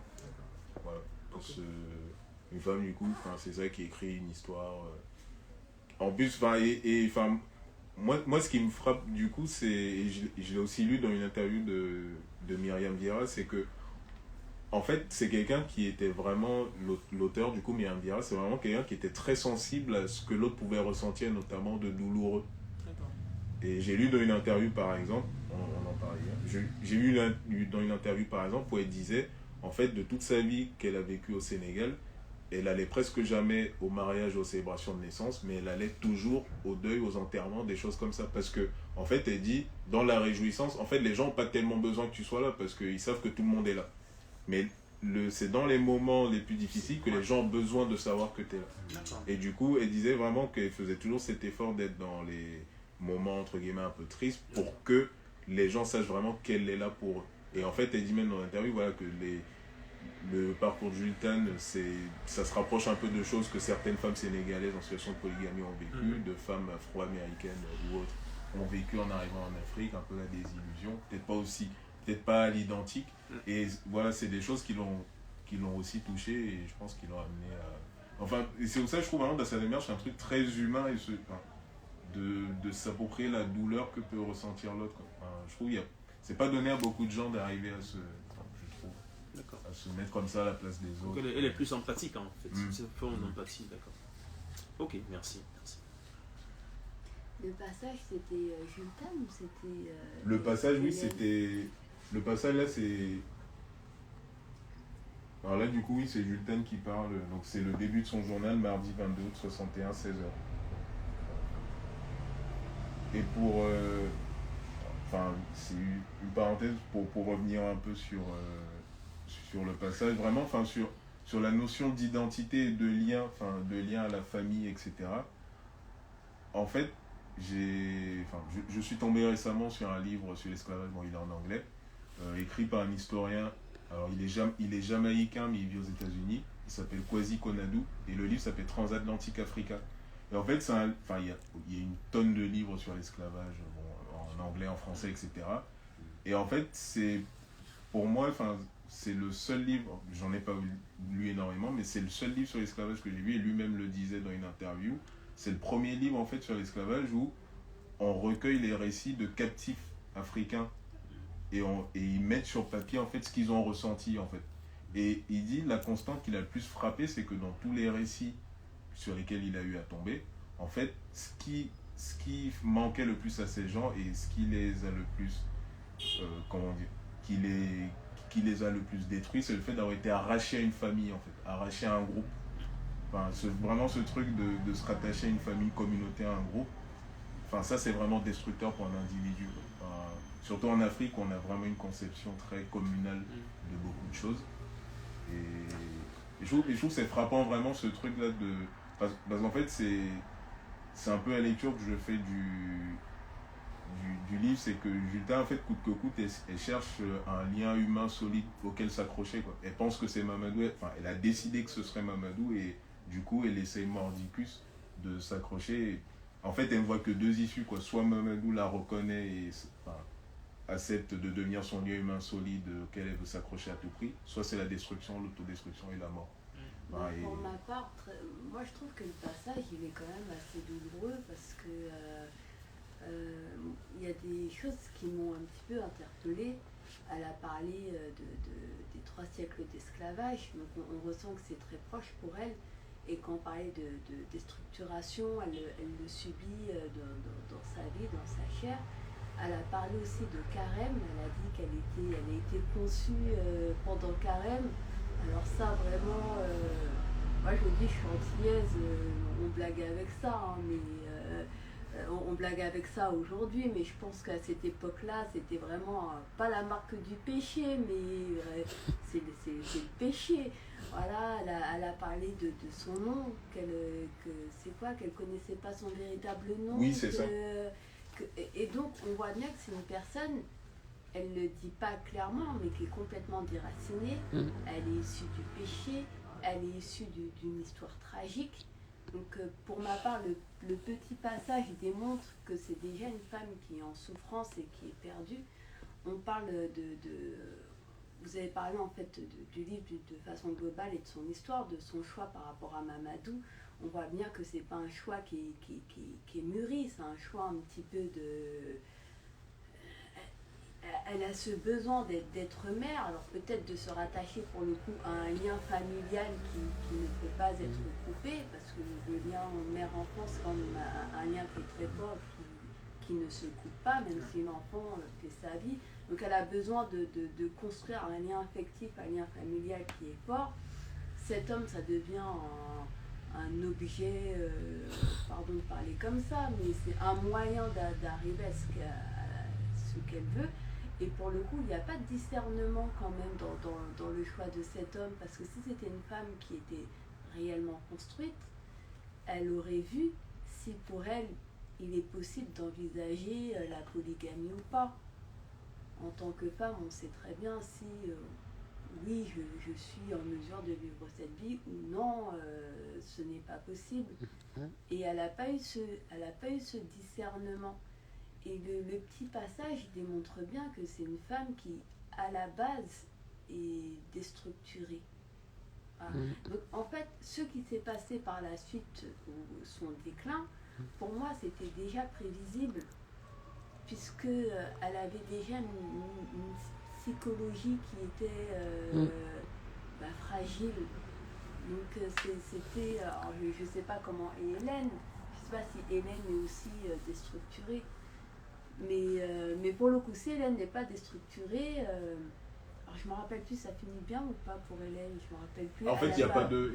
Voilà. Une femme, du coup, c'est ça qui écrit une histoire. En plus, moi, ce qui me frappe, du coup, c'est, et je l'ai aussi lu dans une interview de Myriam Vieira, c'est que, en fait, c'est quelqu'un qui était vraiment, l'auteur, du coup, Myriam Vieira, c'est vraiment quelqu'un qui était très sensible à ce que l'autre pouvait ressentir, notamment de douloureux. Et j'ai lu dans une interview, par exemple, on en parlait hier, j'ai lu dans une interview, par exemple, où elle disait, en fait, de toute sa vie qu'elle a vécue au Sénégal, elle allait presque jamais au mariage, aux célébrations de naissance, mais elle allait toujours au deuil, aux enterrements, des choses comme ça. Parce que, en fait, elle dit, dans la réjouissance, en fait, les gens n'ont pas tellement besoin que tu sois là, parce qu'ils savent que tout le monde est là. Mais c'est dans les moments les plus difficiles que les gens ont besoin de savoir que tu es là. Et du coup, elle disait vraiment qu'elle faisait toujours cet effort d'être dans les moments, entre guillemets, un peu tristes, pour que les gens sachent vraiment qu'elle est là pour eux. Et en fait, elle dit même dans l'interview, que le parcours de Jules Tane, ça se rapproche un peu de choses que certaines femmes sénégalaises en situation de polygamie ont vécu, de femmes afro-américaines ou autres ont vécu en arrivant en Afrique, un peu la désillusion, peut-être pas à l'identique. Et voilà, c'est des choses qui l'ont aussi touché, et je pense qu'ils l'ont amené à... Enfin, et c'est pour ça que je trouve vraiment dans sa démarche un truc très humain, et de s'approprier la douleur que peut ressentir l'autre. Je trouve que c'est pas donné à beaucoup de gens d'arriver à se mettre comme ça à la place des autres. Elle est plus empathique, en fait. C'est une forme d'empathie, d'accord. Ok, merci. Le passage, c'était Jules Tane ou c'était... Le passage, oui, c'était... Le passage, là, c'est... Alors là, du coup, oui, c'est Jules Tane qui parle. Donc, c'est le début de son journal, mardi 22 août 61, 16h. Et pour... c'est une parenthèse pour revenir un peu sur le passage, vraiment, sur la notion d'identité, de lien à la famille, etc. En fait, je suis tombé récemment sur un livre sur l'esclavage, bon, il est en anglais, écrit par un historien. Alors, il est jamaïcain, mais il vit aux États-Unis. Il s'appelle Kwasi Konadu, et le livre s'appelle Transatlantic Africa. Et en fait, il y a une tonne de livres sur l'esclavage, en anglais, en français, etc. Et en fait, pour moi, c'est le seul livre, j'en ai pas lu énormément, mais c'est le seul livre sur l'esclavage que j'ai lu, et lui-même le disait dans une interview. C'est le premier livre, en fait, sur l'esclavage où on recueille les récits de captifs africains, et ils mettent sur papier, en fait, ce qu'ils ont ressenti, en fait. Et il dit, la constante qui l'a le plus frappé, c'est que dans tous les récits sur lesquels il a eu à tomber, en fait, ce qui manquait le plus à ces gens, et ce qui les a le plus, qui les a le plus détruits, c'est le fait d'avoir été arraché à une famille, en fait, arraché à un groupe. Vraiment ce truc de se rattacher à une famille communautaire, à un groupe, ça c'est vraiment destructeur pour un individu. Surtout en Afrique, où on a vraiment une conception très communale de beaucoup de choses. Et je trouve que c'est frappant vraiment ce truc-là parce qu'en fait, c'est un peu la lecture que je fais du livre, c'est que Julta, en fait, coûte que coûte, elle cherche un lien humain solide auquel s'accrocher, quoi. Elle pense que c'est Mamadou, enfin, elle a décidé que ce serait Mamadou, et du coup, elle essaye mordicus de s'accrocher. En fait, elle ne voit que deux issues, quoi. Soit Mamadou la reconnaît et enfin, accepte de devenir son lien humain solide auquel elle veut s'accrocher à tout prix, soit c'est la destruction, l'autodestruction et la mort. Enfin, Pour ma part, moi je trouve que le passage il est quand même assez douloureux parce que il y a des choses qui m'ont un petit peu interpellée. Elle a parlé des 3 siècles d'esclavage, donc on ressent que c'est très proche pour elle. Et quand on parlait de déstructuration, elle le subit dans sa vie, dans sa chair. Elle a parlé aussi de Carême, elle a dit elle a été conçue pendant Carême. Alors ça vraiment, moi je me dis je suis antillaise, on blague avec ça, hein, mais on blague avec ça aujourd'hui, mais je pense qu'à cette époque-là, c'était vraiment pas la marque du péché, mais c'est le péché. Voilà, elle a parlé de son nom, qu'elle connaissait pas son véritable nom. Oui, c'est ça. Et donc, on voit bien que c'est une personne, elle ne le dit pas clairement, mais qui est complètement déracinée. Elle est issue du péché, elle est issue d'une histoire tragique. Donc, pour ma part, le petit passage démontre que c'est déjà une femme qui est en souffrance et qui est perdue. On parle vous avez parlé en fait du livre de façon globale et de son histoire, de son choix par rapport à Mamadou. On voit bien que c'est pas un choix qui est mûri, c'est un choix un petit peu de... Elle a ce besoin d'être mère, alors peut-être de se rattacher pour le coup à un lien familial qui ne peut pas être coupé, parce que le lien mère-enfant c'est quand même un lien qui est très fort, qui ne se coupe pas, même si l'enfant fait sa vie. Donc elle a besoin de construire un lien affectif, un lien familial qui est fort. Cet homme, ça devient un objet, pardon de parler comme ça, mais c'est un moyen d'arriver à ce qu'elle veut. Et pour le coup, il n'y a pas de discernement quand même dans le choix de cet homme, parce que si c'était une femme qui était réellement construite, elle aurait vu si pour elle, il est possible d'envisager la polygamie ou pas. En tant que femme, on sait très bien si oui, je suis en mesure de vivre cette vie ou non, ce n'est pas possible. Et elle n'a pas eu ce discernement. Et le petit passage démontre bien que c'est une femme qui, à la base, est déstructurée. Voilà. Donc, en fait, ce qui s'est passé par la suite, son déclin, pour moi, c'était déjà prévisible, puisque elle avait déjà une psychologie qui était fragile. Donc c'était, je ne sais pas comment est Hélène, je ne sais pas si Hélène est aussi déstructurée, mais pour le coup, si Hélène n'est pas déstructurée, alors je me rappelle plus, ça finit bien ou pas pour Hélène, je me rappelle plus. En fait, il n'y a pas de...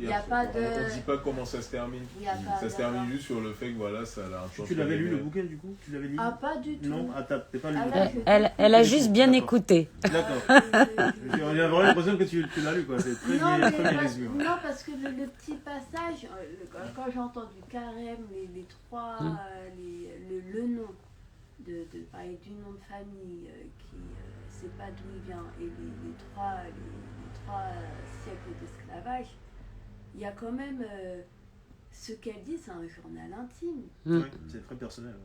On ne dit pas comment ça se termine. Ça se termine juste sur le fait que voilà, ça l'a un peu... Tu l'avais lu le bouquin du coup? Tu l'avais lu? Ah, pas du tout. Non, t'as pas lu le là, bouquin. Elle a juste bien écouté. D'accord. J'ai vraiment l'impression que tu l'as lu, quoi. C'est très bien résumé. Non, parce que le petit passage, quand j'ai entendu Carême, les trois, le nom, de parler du nom de famille qui ne sait pas d'où il vient, et les trois siècles d'esclavage, il y a quand même ce qu'elle dit, c'est un journal intime. Oui, c'est très personnel.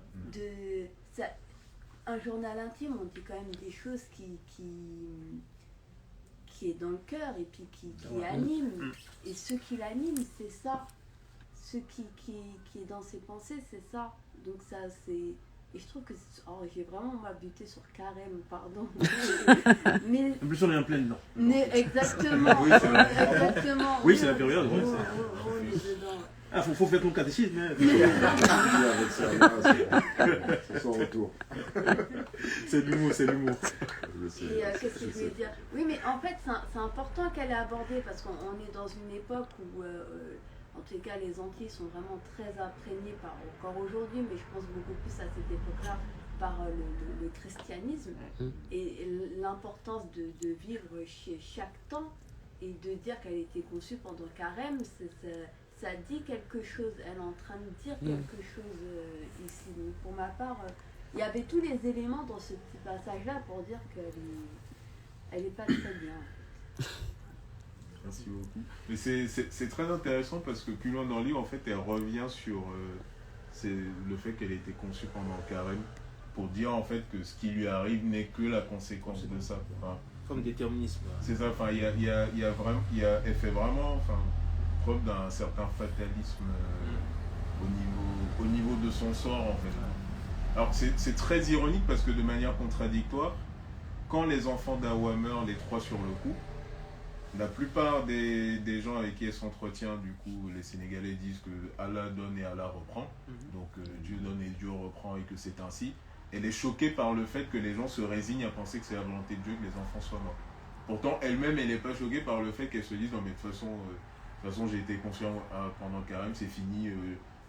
Un journal intime, on dit quand même des choses qui est dans le cœur et puis qui anime. Et ce qui l'anime, c'est ça. Ce qui est dans ses pensées, c'est ça. Donc ça, c'est... Et je trouve que j'ai vraiment buté sur Carême, pardon. Mais, en plus, on est en plein dedans. Exactement. Oui, c'est vrai. Exactement. Oui, c'est la période. Ouais, on est dedans. Ah, faut faire ton catéchisme. Hein. C'est son retour. C'est l'humour, c'est l'humour. Et qu'est-ce que je voulais dire? Oui, mais en fait, c'est important qu'elle ait abordé parce qu'on est dans une époque où, en tout cas, les Antilles sont vraiment très imprégnées encore aujourd'hui, mais je pense beaucoup plus à cette époque-là par le christianisme et l'importance de vivre chez chaque temps et de dire qu'elle était conçue pendant Carême, ça dit quelque chose, elle est en train de dire quelque chose ici. Donc, pour ma part, il y avait tous les éléments dans ce petit passage-là pour dire qu'elle est pas très bien. Merci beaucoup. Mais c'est très intéressant parce que plus loin dans le livre, en fait, elle revient sur le fait qu'elle a été conçue pendant le carême pour dire en fait que ce qui lui arrive n'est que la conséquence de ça. Enfin, Comme déterminisme. c'est ça, enfin, elle fait vraiment preuve d'un certain fatalisme au niveau de son sort en fait. Alors c'est très ironique parce que de manière contradictoire, quand les enfants d'Awa meurent, les trois sur le coup, la plupart des gens avec qui elle s'entretient, du coup, les Sénégalais disent que Allah donne et Allah reprend. Donc Dieu donne et Dieu reprend et que c'est ainsi. Elle est choquée par le fait que les gens se résignent à penser que c'est la volonté de Dieu que les enfants soient morts. Pourtant, elle-même, elle n'est pas choquée par le fait qu'elle se dise non mais de toute façon j'ai été conscient pendant le carême, c'est fini.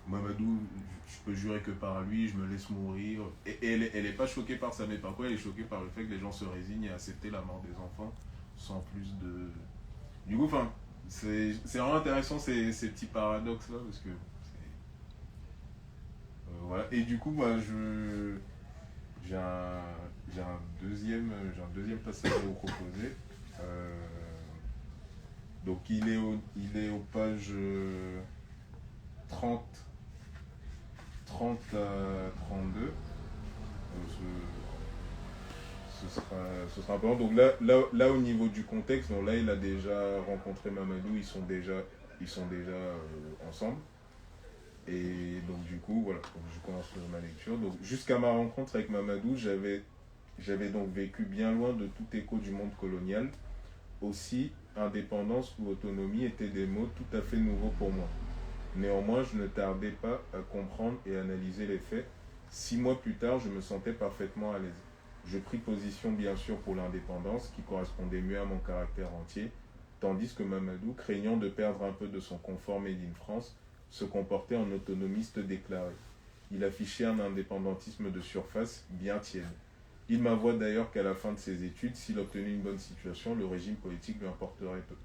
Mamadou, je peux jurer que par lui, je me laisse mourir. Et elle n'est pas choquée par ça, mais par quoi elle est choquée par le fait que les gens se résignent à accepter la mort des enfants sans plus de... Du coup, c'est vraiment intéressant ces petits paradoxes-là, parce que voilà. Et du coup, moi, j'ai un deuxième passage à vous proposer. Donc, il est aux pages 30 à 32. Ce sera important. Donc là au niveau du contexte, donc là il a déjà rencontré Mamadou, ils sont déjà ensemble. Et donc du coup, voilà, donc je commence ma lecture. Donc jusqu'à ma rencontre avec Mamadou, j'avais donc vécu bien loin de tout écho du monde colonial. Aussi, indépendance ou autonomie étaient des mots tout à fait nouveaux pour moi. Néanmoins, je ne tardais pas à comprendre et analyser les faits. 6 mois plus tard, je me sentais parfaitement à l'aise. Je pris position bien sûr pour l'indépendance, qui correspondait mieux à mon caractère entier, tandis que Mamadou, craignant de perdre un peu de son confort made in France, se comportait en autonomiste déclaré. Il affichait un indépendantisme de surface bien tiède. Il m'avoua d'ailleurs qu'à la fin de ses études, s'il obtenait une bonne situation, le régime politique lui importerait peu.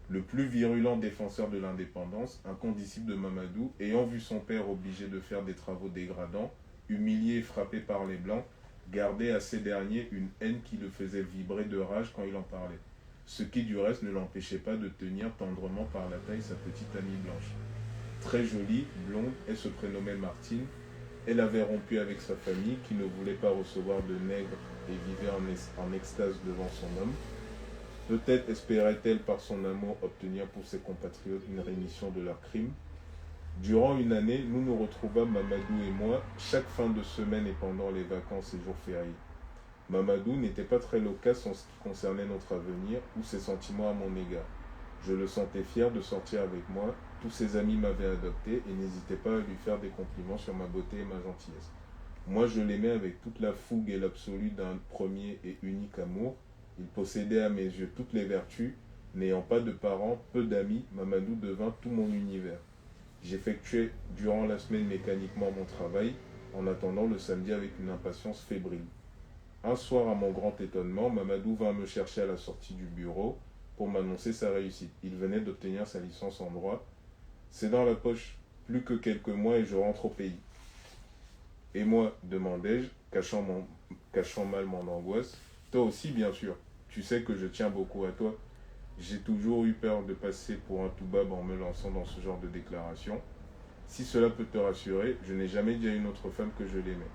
Le plus virulent défenseur de l'indépendance, un condisciple de Mamadou, ayant vu son père obligé de faire des travaux dégradants, humilié et frappé par les Blancs, gardait à ces derniers une haine qui le faisait vibrer de rage quand il en parlait. Ce qui du reste ne l'empêchait pas de tenir tendrement par la taille sa petite amie blanche. Très jolie, blonde, elle se prénommait Martine. Elle avait rompu avec sa famille qui ne voulait pas recevoir de nègres et vivait en extase devant son homme. Peut-être espérait-elle par son amour obtenir pour ses compatriotes une rémission de leurs crimes. Durant une année, nous nous retrouvâmes, Mamadou et moi, chaque fin de semaine et pendant les vacances et jours fériés. Mamadou n'était pas très loquace en ce qui concernait notre avenir ou ses sentiments à mon égard. Je le sentais fier de sortir avec moi, tous ses amis m'avaient adopté et n'hésitaient pas à lui faire des compliments sur ma beauté et ma gentillesse. Moi je l'aimais avec toute la fougue et l'absolu d'un premier et unique amour. Il possédait à mes yeux toutes les vertus. N'ayant pas de parents, peu d'amis, Mamadou devint tout mon univers. J'effectuais durant la semaine mécaniquement mon travail, en attendant le samedi avec une impatience fébrile. Un soir, à mon grand étonnement, Mamadou vint me chercher à la sortie du bureau pour m'annoncer sa réussite. Il venait d'obtenir sa licence en droit. C'est dans la poche, plus que quelques mois et je rentre au pays. Et moi, demandai-je, cachant mal mon angoisse, toi aussi bien sûr, tu sais que je tiens beaucoup à toi. J'ai toujours eu peur de passer pour un toubab en me lançant dans ce genre de déclaration. Si cela peut te rassurer, je n'ai jamais dit à une autre femme que je l'aimais.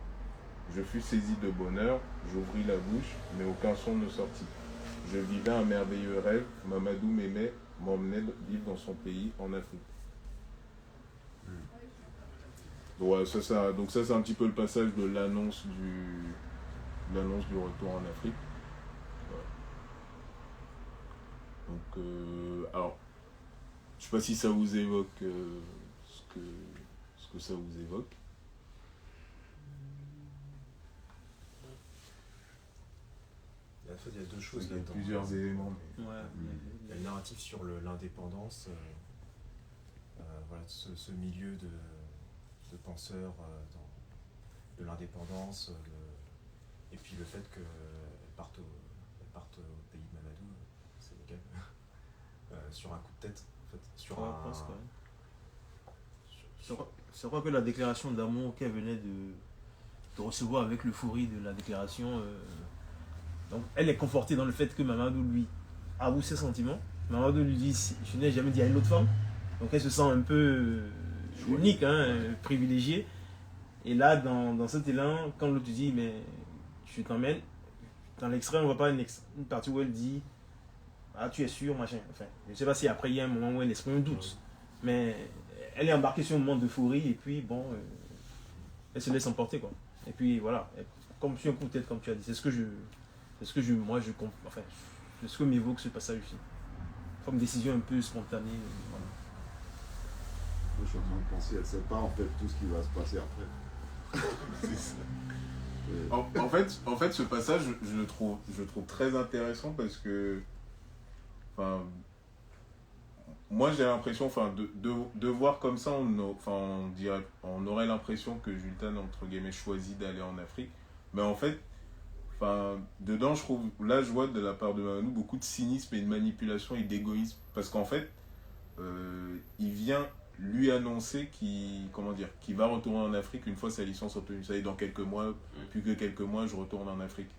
Je fus saisi de bonheur, j'ouvris la bouche, mais aucun son ne sortit. Je vivais un merveilleux rêve, Mamadou m'aimait, m'emmenait vivre dans son pays, en Afrique. Ouais, donc ça c'est un petit peu le passage de l'annonce du retour en Afrique. Donc, alors, je sais pas si ça vous évoque ce que ça vous évoque. Il y a deux choses Il y a là-dedans. plusieurs éléments. Mais... Ouais. Il y a le narratif sur l'indépendance, voilà, ce milieu de penseurs de l'indépendance, et puis le fait qu'elles partent au pays de Mamadou, c'est légal, sur un coup de tête, en fait, sur Ouais, presque, ouais. C'est quoi que la déclaration d'amour qu'elle venait de recevoir avec l'euphorie de la déclaration. Donc, elle est confortée dans le fait que Mamadou, lui, avoue ses sentiments. Mamadou lui dit, je n'ai jamais dit à une autre femme. Donc, elle se sent un peu unique, privilégiée. Et là, dans cet élan, quand l'autre dit, mais je t'emmène, dans l'extrait, on ne voit pas une partie où elle dit, ah, tu es sûr, machin. Enfin, je ne sais pas si après, il y a un moment où elle exprime un doute. Mais elle est embarquée sur un moment d'euphorie, et puis, bon, elle se laisse emporter, quoi. Et puis, voilà. Comme sur un coup de tête, comme tu as dit. C'est ce que moi, je comprends. Enfin, c'est ce que m'évoque ce passage aussi. Comme décision un peu spontanée. Voilà. Moi, je suis en train de penser, elle ne sait pas en fait tout ce qui va se passer après. C'est ça. En fait, ce passage, je le trouve très intéressant parce que, enfin, moi j'ai l'impression, enfin, de voir comme ça, on aurait l'impression que Jultan, entre guillemets, choisit d'aller en Afrique, mais en fait, enfin, dedans, je vois de la part de Mamadou beaucoup de cynisme et de manipulation et d'égoïsme, parce qu'en fait, il vient lui annoncer qu'il va retourner en Afrique une fois sa licence obtenue. Ça y est, dans quelques mois, plus que quelques mois, je retourne en Afrique.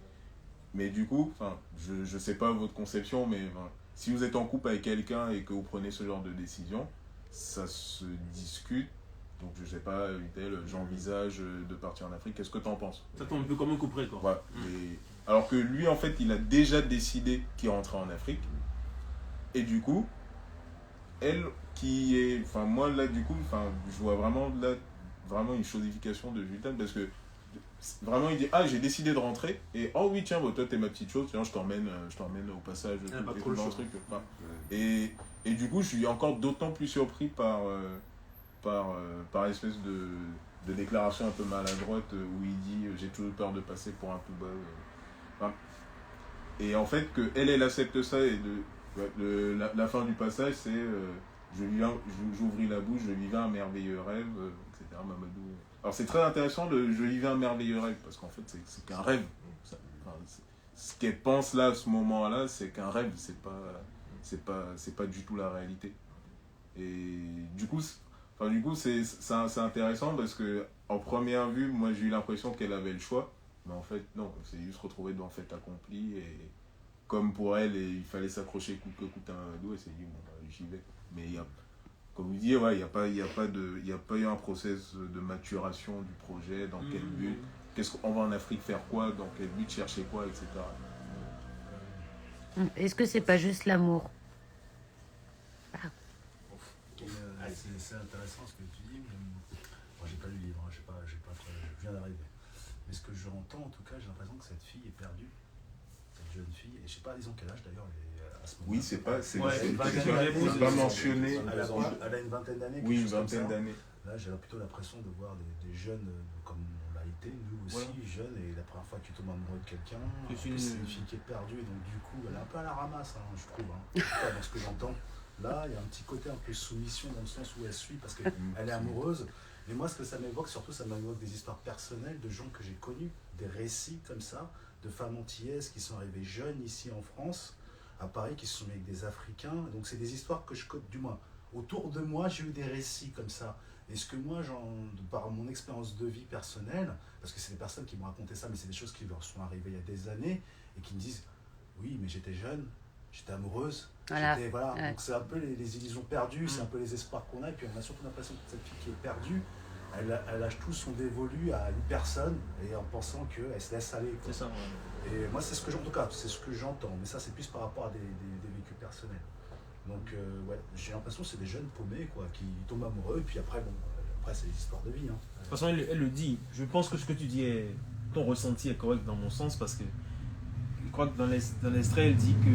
Mais du coup, je sais pas votre conception, mais si vous êtes en couple avec quelqu'un et que vous prenez ce genre de décision, ça se discute. Donc je sais pas, j'envisage de partir en Afrique, qu'est-ce que tu en penses? Ça tombe un peu comme un coup près, quoi. Ouais. Alors que lui, en fait, il a déjà décidé qu'il rentrait en Afrique. Et du coup, elle qui est, enfin moi là du coup, je vois vraiment là une chosification de Jultan parce que vraiment il dit j'ai décidé de rentrer et oh oui tiens toi t'es ma petite chose, tiens je t'emmène au passage pas trop dans le le truc. Et du coup je suis encore d'autant plus surpris par espèce de déclaration un peu maladroite où il dit j'ai toujours peur de passer pour un poubelle. Et en fait que elle accepte ça et la fin du passage c'est j'ouvris la bouche, je vivais un merveilleux rêve, etc. Mamadou. Alors c'est très intéressant je vivais un merveilleux rêve parce qu'en fait c'est qu'un rêve. Ce qu'elle pense là à ce moment-là c'est qu'un rêve, c'est pas du tout la réalité. Et du coup c'est intéressant parce que en première vue moi j'ai eu l'impression qu'elle avait le choix, mais en fait non, c'est juste retrouvé devant fait accompli et comme pour elle il fallait s'accrocher coûte que coûte à un dos, elle s'est dit j'y vais. Mais comme vous dites, il n'y a pas eu un process de maturation du projet, dans quel but, qu'est-ce qu'on va en Afrique faire quoi, dans quel but chercher quoi, etc. Est-ce que c'est pas juste l'amour? C'est intéressant ce que tu dis. Moi, j'ai pas lu le livre, je viens d'arriver. Mais ce que j'entends, en tout cas, j'ai l'impression que cette fille est perdue. Cette jeune fille, et je sais pas, disons quel âge d'ailleurs, à ce moment-là. Oui, c'est pas mentionné. Elle a une vingtaine d'années. Oui, une vingtaine d'années. Là, j'ai plutôt l'impression de voir des jeunes comme on l'a été, nous aussi, jeunes, et la première fois que tu tombes amoureux de quelqu'un, c'est une fille qui est perdue, et donc du coup, elle est un peu à la ramasse, je trouve. Dans ce que j'entends. Là, il y a un petit côté un peu soumission dans le sens où elle suit parce qu'elle est amoureuse. Mais moi, ce que ça m'évoque, surtout, ça m'évoque des histoires personnelles de gens que j'ai connus, des récits comme ça, de femmes antillaises qui sont arrivées jeunes ici en France, à Paris, qui se sont mis avec des Africains. Donc, c'est des histoires que je connais, du moins, autour de moi, j'ai eu des récits comme ça. Et ce que moi, par mon expérience de vie personnelle, parce que c'est des personnes qui m'ont raconté ça, mais c'est des choses qui leur sont arrivées il y a des années, et qui me disent, oui, mais j'étais jeune, j'étais amoureuse, voilà. Ouais. Donc c'est un peu les illusions perdues, c'est un peu les espoirs qu'on a, et puis on a surtout l'impression que cette fille qui est perdue, elle lâche tout son dévolu à une personne, et en pensant qu'elle se laisse aller. C'est ça, ouais. Et moi, c'est ce que j'entends, mais ça c'est plus par rapport à des vécus personnels. Donc j'ai l'impression que c'est des jeunes paumés qui tombent amoureux, et puis après c'est des histoires de vie. De toute façon, elle le dit. Je pense que ce que tu dis, ton ressenti est correct dans mon sens, parce que je crois que dans l'extrait, elle dit que...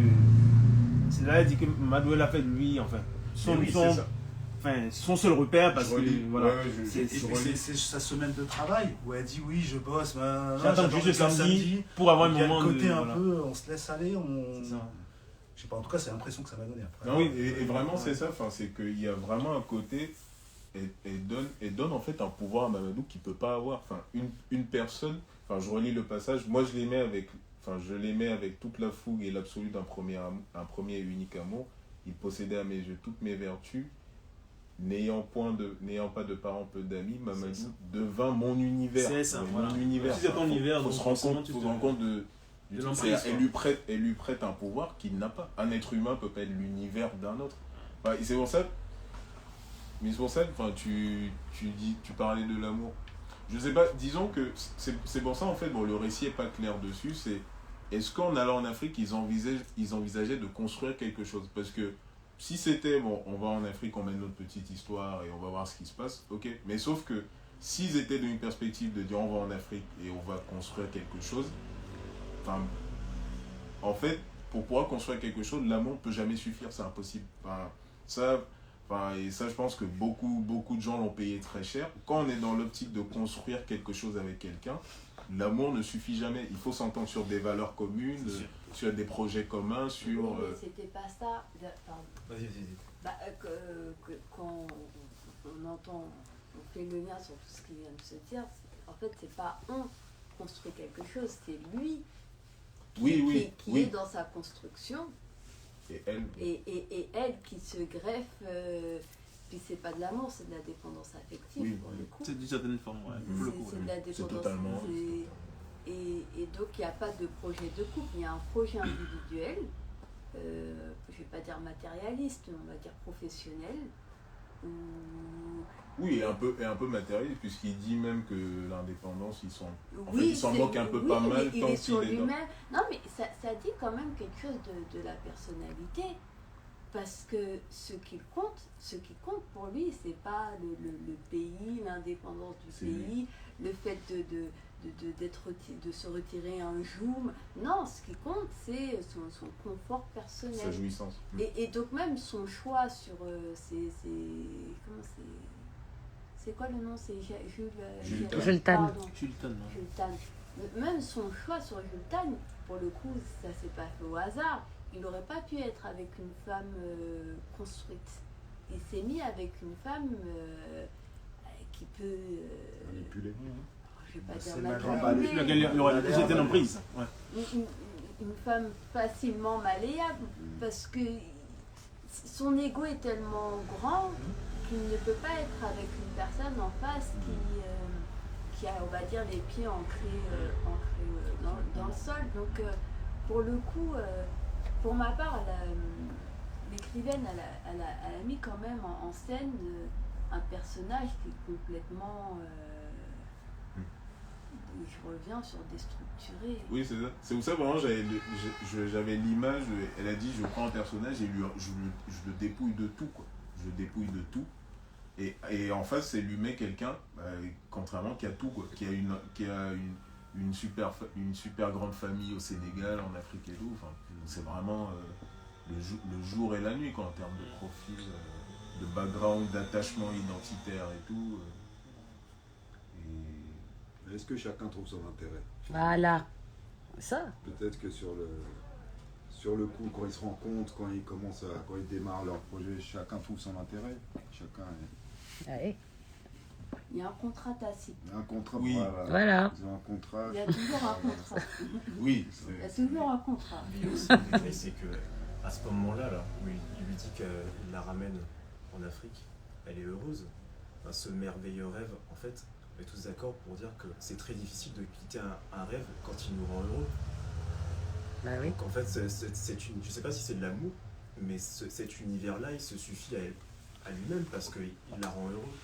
C'est là, elle dit que Madouel a fait de lui, son seul repère, parce que voilà. Sa semaine de travail, où elle dit oui, je bosse, j'attends juste le samedi pour avoir un moment de... côté peu, on se laisse aller, je sais pas, en tout cas, c'est l'impression que ça m'a donné après. Non, oui, et vraiment, c'est ça, c'est qu'il y a vraiment un côté, et donne en fait un pouvoir à Mamadou qu'il peut pas avoir. Une personne, je relis le passage, moi je l'aimais avec toute la fougue et l'absolu d'un premier et unique amour. Il possédait à mes yeux toutes mes vertus. n'ayant pas de parents, peu d'amis, Mamadou devint mon univers. C'est ça, voilà. Mon univers. Si c'est ton univers, faut donc se rendre compte de l'emprise, elle lui prête un pouvoir qu'il n'a pas. Un être humain peut pas être l'univers d'un autre. Enfin, et c'est pour ça, enfin, tu parlais de l'amour. Je sais pas, disons que c'est pour ça en fait, bon, le récit est pas clair dessus, c'est est-ce qu'en allant en Afrique, ils envisageaient de construire quelque chose? Parce que si c'était, bon, on va en Afrique, on mène notre petite histoire et on va voir ce qui se passe, ok. Mais sauf que s'ils étaient dans une perspective de dire on va en Afrique et on va construire quelque chose, enfin, en fait, pour pouvoir construire quelque chose, l'amour ne peut jamais suffire, c'est impossible. Et ça, je pense que beaucoup de gens l'ont payé très cher. Quand on est dans l'optique de construire quelque chose avec quelqu'un, l'amour ne suffit jamais. Il faut s'entendre sur des valeurs communes, sur des projets communs, sur... Oui, mais c'était pas ça. Pardon. Vas-y. Quand on fait le lien sur tout ce qui vient de se dire, en fait, c'est pas on construit quelque chose, c'est lui qui est dans sa construction. Et elle. Et elle qui se greffe, puis c'est pas de l'amour, c'est de la dépendance affective pour le coup. C'est d'une certaine forme, ouais. C'est de la dépendance. C'est totalement. Et donc il n'y a pas de projet de couple, il y a un projet individuel, je ne vais pas dire matérialiste, on va dire professionnel. Oui, et un peu matérialiste, puisqu'il dit même que l'indépendance, il Oui, s'en moque un peu pas mal il tant est sur qu'il est dans... lui-même. Non, mais ça dit quand même quelque chose de la personnalité. Parce que ce qui compte pour lui, c'est pas le pays, l'indépendance du pays, le fait de se retirer un jour. Non, ce qui compte, c'est son confort personnel. Sa jouissance. Et donc même son choix sur c'est quoi le nom? C'est Jules Tane. Même son choix sur Jules Tane, pour le coup, ça s'est pas fait au hasard. Il n'aurait pas pu être avec une femme construite. Il s'est mis avec une femme qui peut... Manipuler. Je vais pas dire manipuler. J'étais en prise. Une femme facilement malléable, parce que son ego est tellement grand qu'il ne peut pas être avec une personne en face qui a, on va dire, les pieds ancrés dans le sol. Donc, pour le coup, pour ma part, l'écrivaine, elle a mis quand même en scène un personnage qui est complètement... je reviens sur déstructuré. Oui, c'est ça. C'est pour ça, vraiment, j'avais l'image, elle a dit, je prends un personnage et je le dépouille de tout, quoi. Je le dépouille de tout. Et en face, elle lui met quelqu'un, contrairement, qui a tout, quoi. Qui a une super grande famille au Sénégal, en Afrique et tout. Enfin, c'est vraiment le jour et la nuit, quoi, en termes de profil, de background, d'attachement identitaire et tout. Est-ce que chacun trouve son intérêt? Voilà. Ça. Peut-être que sur le coup, quand ils se rencontrent, quand ils démarrent leur projet, chacun trouve son intérêt. Chacun est... Ouais. Il y a un contrat tacite. Il y a un contrat. Oui. Voilà. Ils ont un contrat. Il y a toujours un contrat. Oui. Il y a toujours un contrat. Il y a aussi un détail, c'est qu'à ce moment-là, où il lui dit qu'il la ramène en Afrique, elle est heureuse. Enfin, ce merveilleux rêve, en fait, on est tous d'accord pour dire que c'est très difficile de quitter un rêve quand il nous rend heureux. Bah oui. Donc en fait, je ne sais pas si c'est de l'amour, mais cet univers-là, il se suffit à lui-même parce qu'il la rend heureux.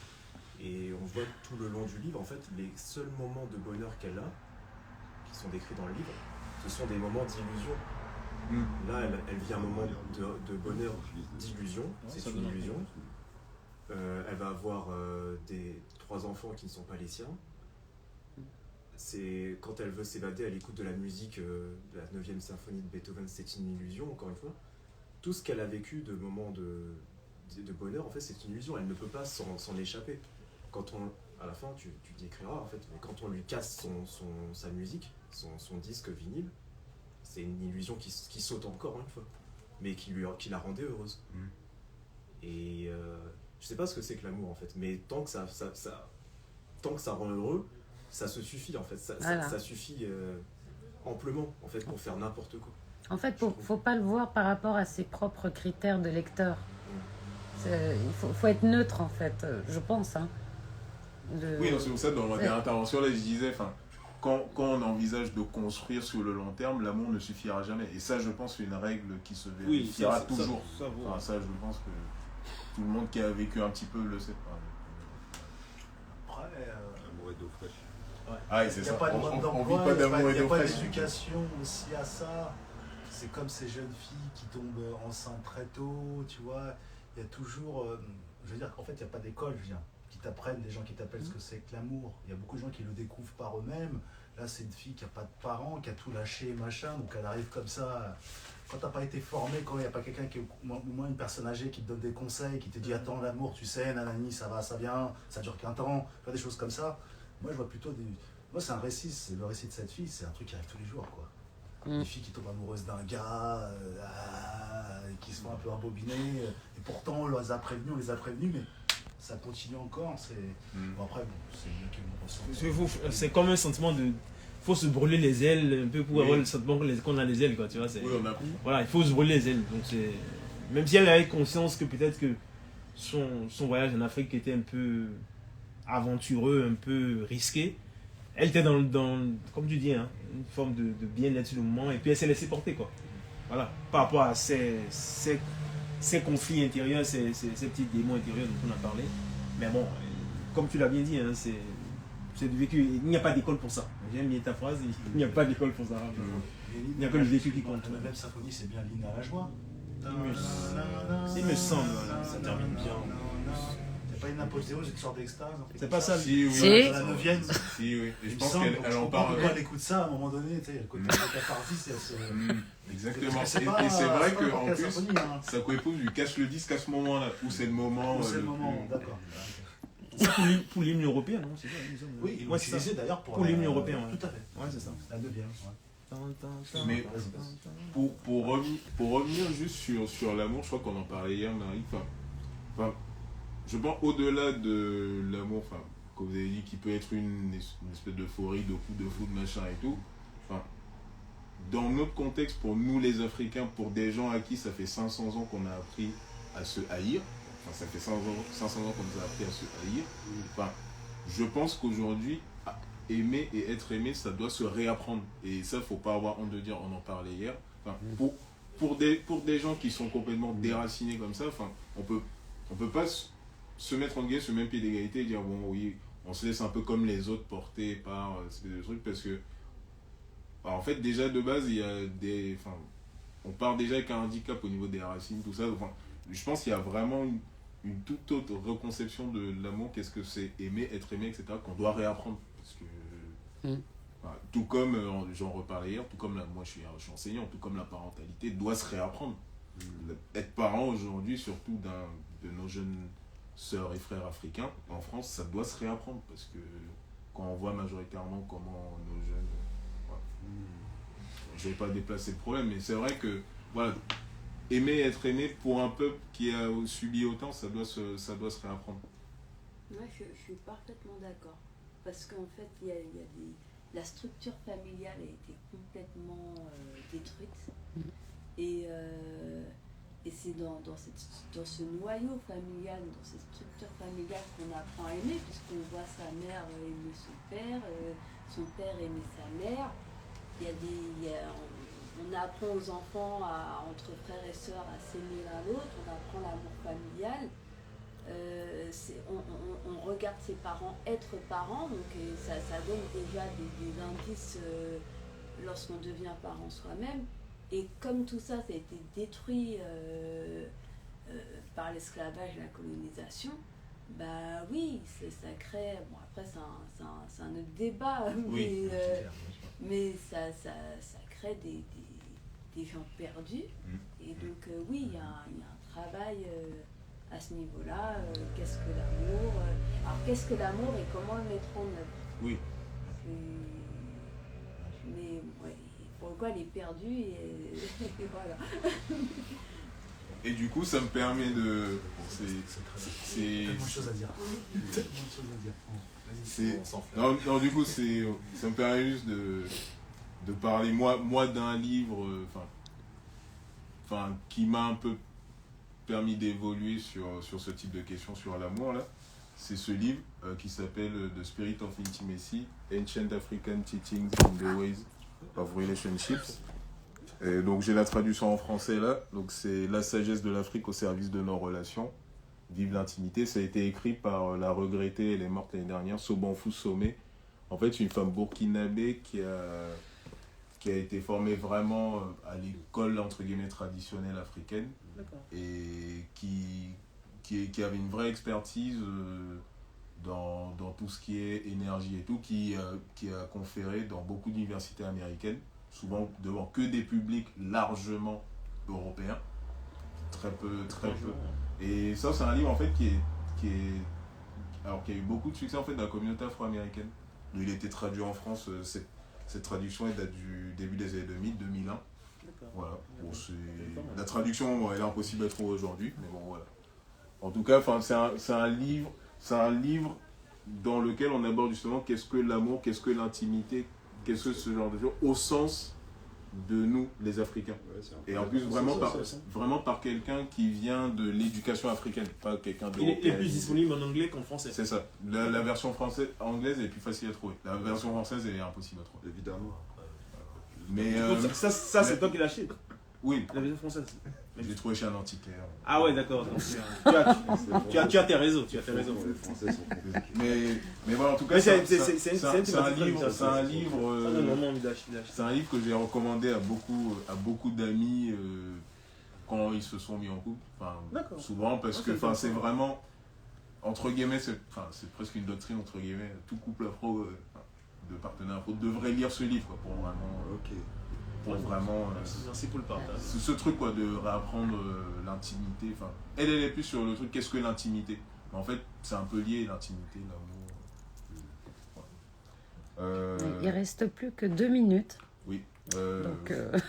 Et on voit tout le long du livre, en fait, les seuls moments de bonheur qu'elle a, qui sont décrits dans le livre, ce sont des moments d'illusion. Là, elle vit un moment de bonheur, d'illusion, c'est une illusion. Elle va avoir 3 enfants qui ne sont pas les siens. C'est quand elle veut s'évader, elle écoute de la musique de la 9e symphonie de Beethoven, c'est une illusion, encore une fois. Tout ce qu'elle a vécu de moments de bonheur, en fait, c'est une illusion, elle ne peut pas s'en échapper. Quand à la fin, tu décriras, en fait, mais quand on lui casse sa musique, son disque vinyle, c'est une illusion qui saute encore une fois, mais qui la rendait heureuse. Et je sais pas ce que c'est que l'amour, en fait, mais tant que ça rend heureux, ça se suffit, en fait, ça suffit amplement, en fait, pour faire n'importe quoi. En fait, faut pas le voir par rapport à ses propres critères de lecteur. Il faut être neutre, en fait, je pense. Hein. Oui, c'est pour ça, dans ma dernière intervention, là, je disais, quand on envisage de construire sur le long terme, l'amour ne suffira jamais. Et ça, je pense, c'est une règle qui se vérifiera toujours. Ça, je pense que tout le monde qui a vécu un petit peu le sait. Après, Amour et d'eau fraîche. Ouais. Ah, c'est ça. On vit pas d'amour et d'eau fraîche. Il n'y a pas d'éducation aussi à ça. C'est comme ces jeunes filles qui tombent enceintes très tôt, tu vois. Il y a toujours... je veux dire qu'en fait, il n'y a pas d'école, qui t'apprennent, des gens qui t'appellent ce que c'est que l'amour. Il y a beaucoup de gens qui le découvrent par eux-mêmes. Là, c'est une fille qui n'a pas de parents, qui a tout lâché, machin, donc elle arrive comme ça. Quand tu n'as pas été formé, quand il n'y a pas quelqu'un au moins une personne âgée qui te donne des conseils, qui te dit attends, l'amour, tu sais, nanani, ça va, ça vient, ça dure qu'un temps, des choses comme ça. Moi, je vois plutôt des... Moi, c'est un récit, c'est le récit de cette fille, c'est un truc qui arrive tous les jours, quoi. Des filles qui tombent amoureuses d'un gars, qui se font un peu embobiner, et pourtant on les a prévenus, mais ça continue encore. Bon, après, c'est mieux qu'ils me ressentent. C'est comme un sentiment de... Il faut se brûler les ailes un peu pour avoir le sentiment qu'on a les ailes, quoi, tu vois. Voilà, il faut se brûler les ailes. Donc même si elle avait conscience que peut-être que son voyage en Afrique était un peu aventureux, un peu risqué, elle était dans comme tu dis, hein, une forme de bien-être sur le moment, et puis elle s'est laissée porter, quoi. Voilà, par rapport à ces conflits intérieurs, ces petits démons intérieurs dont on a parlé. Mais bon, comme tu l'as bien dit, hein, c'est du vécu. Il n'y a pas d'école pour ça. J'aime bien ta phrase, il n'y a pas d'école pour ça. Il n'y a que le vécu qui compte. La même symphonie, c'est bien l'hymne à la joie. Il me semble. Ça termine bien. Pas une apothéose, une sorte d'extase. C'est pas ça. Si, oui. Si. La neuvième. Si, oui. Et je pense qu'elle qu'elle en parle. Quand elle écoute ça, à un moment donné, tu sais, le côté catharsis, elle se... Exactement. Et c'est vrai qu'en plus, Sakwepo lui cache le disque à ce moment-là, où c'est le moment. C'est le moment, d'accord. Pour l'hymne européen, non? C'est ça, oui, ils l'ont utilisé d'ailleurs pour l'hymne européen. Tout à fait. Ouais, c'est ça. La neuvième. Mais pour revenir juste sur l'amour, je crois qu'on en parlait hier, Marie. Je pense au-delà de l'amour, comme vous avez dit, qui peut être une espèce d'euphorie, de coup de foudre, machin et tout. Dans notre contexte, pour nous les Africains, pour des gens à qui ça fait 500 ans qu'on a appris à se haïr, ça fait 500 ans qu'on nous a appris à se haïr, je pense qu'aujourd'hui, aimer et être aimé, ça doit se réapprendre. Et ça, il ne faut pas avoir honte de dire, on en parlait hier. Pour des gens qui sont complètement déracinés comme ça, on peut pas se mettre en guillemets sur le même pied d'égalité et dire bon oui, on se laisse un peu comme les autres porter par des trucs, parce que en fait déjà de base il y a on part déjà avec un handicap au niveau des racines, tout ça. Je pense qu'il y a vraiment une toute autre reconception de l'amour, qu'est-ce que c'est aimer, être aimé, etc., qu'on doit réapprendre, parce que tout comme j'en reparlais hier, tout comme moi je suis enseignant, tout comme la parentalité doit se réapprendre. Être parent aujourd'hui, surtout de nos jeunes sœurs et frères africains en France, ça doit se réapprendre, parce que quand on voit majoritairement comment nos jeunes... je ne vais pas déplacer le problème, mais c'est vrai que aimer, être aimé, pour un peuple qui a subi autant, ça doit se réapprendre. Moi, je suis parfaitement d'accord, parce qu'en fait, la structure familiale a été complètement détruite, et c'est dans ce noyau familial, dans cette structure familiale qu'on apprend à aimer, puisqu'on voit sa mère aimer son père aimer sa mère. On apprend aux enfants, entre frères et sœurs, à s'aimer l'un l'autre, on apprend l'amour familial. On regarde ses parents être parents, donc ça donne déjà des indices lorsqu'on devient parent soi-même. Et comme tout ça, ça a été détruit par l'esclavage et la colonisation, oui, ça crée... Bon, après, c'est un autre débat, mais ça crée des gens perdus. Et donc, oui, il y a un travail à ce niveau-là. Qu'est-ce que l'amour Alors, qu'est-ce que l'amour et comment le mettre en œuvre? Oui. Mais, pour le coup, elle est perdue et voilà. Et du coup, ça me permet de... C'est tellement de choses à dire. Non, du coup, ça me permet juste de parler, moi d'un livre qui m'a un peu permis d'évoluer sur ce type de questions sur l'amour, là, c'est ce livre qui s'appelle The Spirit of Intimacy, Ancient African Teachings on the Ways of Relationships. Et donc j'ai la traduction en français là, donc c'est La sagesse de l'Afrique au service de nos relations. Vive l'intimité, ça a été écrit par la regrettée, elle est morte l'année dernière, Sobonfou Somé. En fait, une femme burkinabé qui a été formée vraiment à l'école entre guillemets traditionnelle africaine. D'accord. Et qui avait une vraie expertise dans tout ce qui est énergie et tout, qui a conféré dans beaucoup d'universités américaines, souvent devant que des publics largement européens, très peu. Et ça, c'est un livre en fait qui a eu beaucoup de succès en fait dans la communauté afro-américaine. Il a été traduit en France, cette traduction elle date du début des années 2000, 2001. Voilà. Bon, la traduction, bon, elle est impossible à trouver aujourd'hui, mais bon voilà. En tout cas, c'est un livre dans lequel on aborde justement qu'est-ce que l'amour, qu'est-ce que l'intimité, qu'est-ce que ce genre de choses, au sens de nous, les Africains. Ouais, et en plus, vraiment par quelqu'un qui vient de l'éducation africaine, pas quelqu'un de... Il est plus disponible en anglais qu'en français. C'est ça. La version anglaise est plus facile à trouver. La version française, elle est impossible à trouver. Évidemment. Mais ça c'est toi qui l'as acheté. Oui. La version française. Je l'ai trouvé chez un antiquaire. Ah ouais, d'accord. Tu as tes réseaux. Les Français sont compliqués. Mais voilà, en tout cas, c'est un livre. C'est un livre que j'ai recommandé à beaucoup d'amis quand ils se sont mis en couple. Souvent parce que c'est vraiment, entre guillemets, c'est presque une doctrine, entre guillemets, tout couple afro, de partenaires afro devrait lire ce livre quoi, pour vraiment... Pour vraiment merci pour le partage. Ce truc quoi, de réapprendre l'intimité. Elle est plus sur le truc qu'est-ce que l'intimité. Mais en fait, c'est un peu lié, l'intimité, l'amour. Il reste plus que 2 minutes. Oui. Donc. Il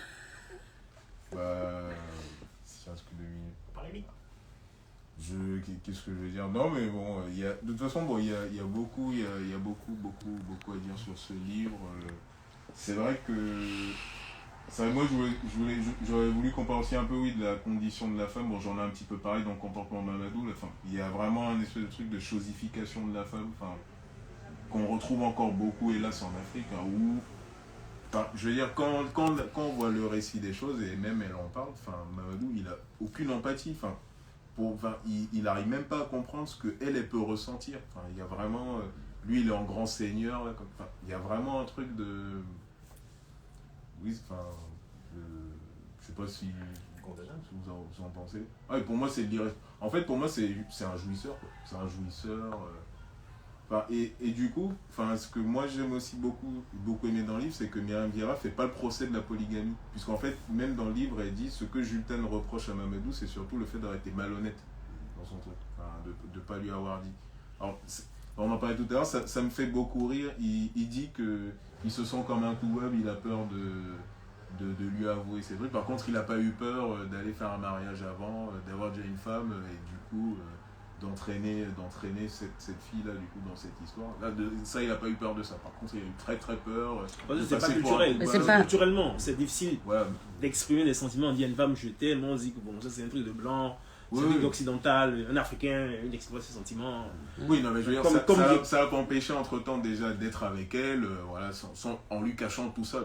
reste que 2 minutes. Parlez vite. Qu'est-ce que je veux dire? Non, mais bon, de toute façon, bon, il y a beaucoup à dire sur ce livre. C'est vrai que. Moi, j'aurais voulu qu'on parle aussi un peu de la condition de la femme. Bon, j'en ai un petit peu parlé dans le comportement de Mamadou. Il y a vraiment un espèce de truc de chosification de la femme qu'on retrouve encore beaucoup, hélas, en Afrique. Où, je veux dire, quand on voit le récit des choses, et même elle en parle, Mamadou, il n'a aucune empathie. Il n'arrive même pas à comprendre ce qu'elle peut ressentir. Il y a vraiment... lui, il est en grand seigneur. Là, il y a vraiment un truc de... Oui, je sais pas si vous en pensez. Ah, pour moi, c'est en fait, pour moi, c'est un jouisseur. Quoi. C'est un jouisseur. Et du coup, ce que moi j'aime aussi beaucoup aimé dans le livre, c'est que Myriam Vieira fait pas le procès de la polygamie. Puisqu'en fait, même dans le livre, elle dit ce que Jultan reproche à Mamadou, c'est surtout le fait d'avoir été malhonnête dans son truc. De pas lui avoir dit. Alors, on en parlait tout à l'heure, ça me fait beaucoup rire. Il dit qu'il se sent comme un coupable, il a peur de lui avouer ses trucs. Par contre, il n'a pas eu peur d'aller faire un mariage avant, d'avoir déjà une femme, et du coup, d'entraîner cette fille-là, du coup, dans cette histoire. Là, ça, il n'a pas eu peur de ça. Par contre, il a eu très très peur. C'est pas culturel. Culturellement, c'est difficile d'exprimer des sentiments. On dit à une femme, je t'aime, on dit que bon, ça c'est un truc de blanc. C'est un truc occidental, un Africain, il exprime ses sentiments. Oui, non, mais je veux dire, ça va pas empêcher entre-temps déjà d'être avec elle, en lui cachant tout ça,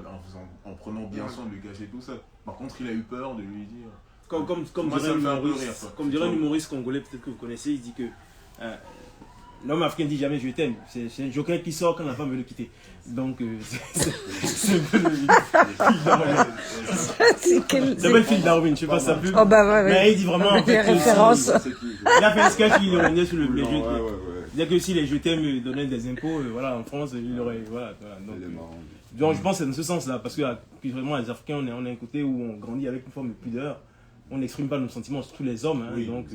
en prenant bien soin de lui cacher tout ça. Par contre, il a eu peur de lui dire... Comme dirait un humoriste congolais, peut-être que vous connaissez, il dit que l'homme africain dit jamais je t'aime. C'est un joker qui sort quand la femme veut le quitter. Donc, c'est un peu le film Darwin, je sais pas si ça peut. Oh bah ouais. Mais il dit vraiment en fait. Référence. Il a fait un sketch qui ironisait sur les jeux. Il dit que si les je t'aime donnaient des impôts, en France, il aurait. Voilà. Donc, je pense que c'est dans ce sens-là, parce que vraiment, les Africains, on est un côté où on grandit avec une forme de pudeur. On n'exprime pas nos sentiments, surtout les hommes. Donc,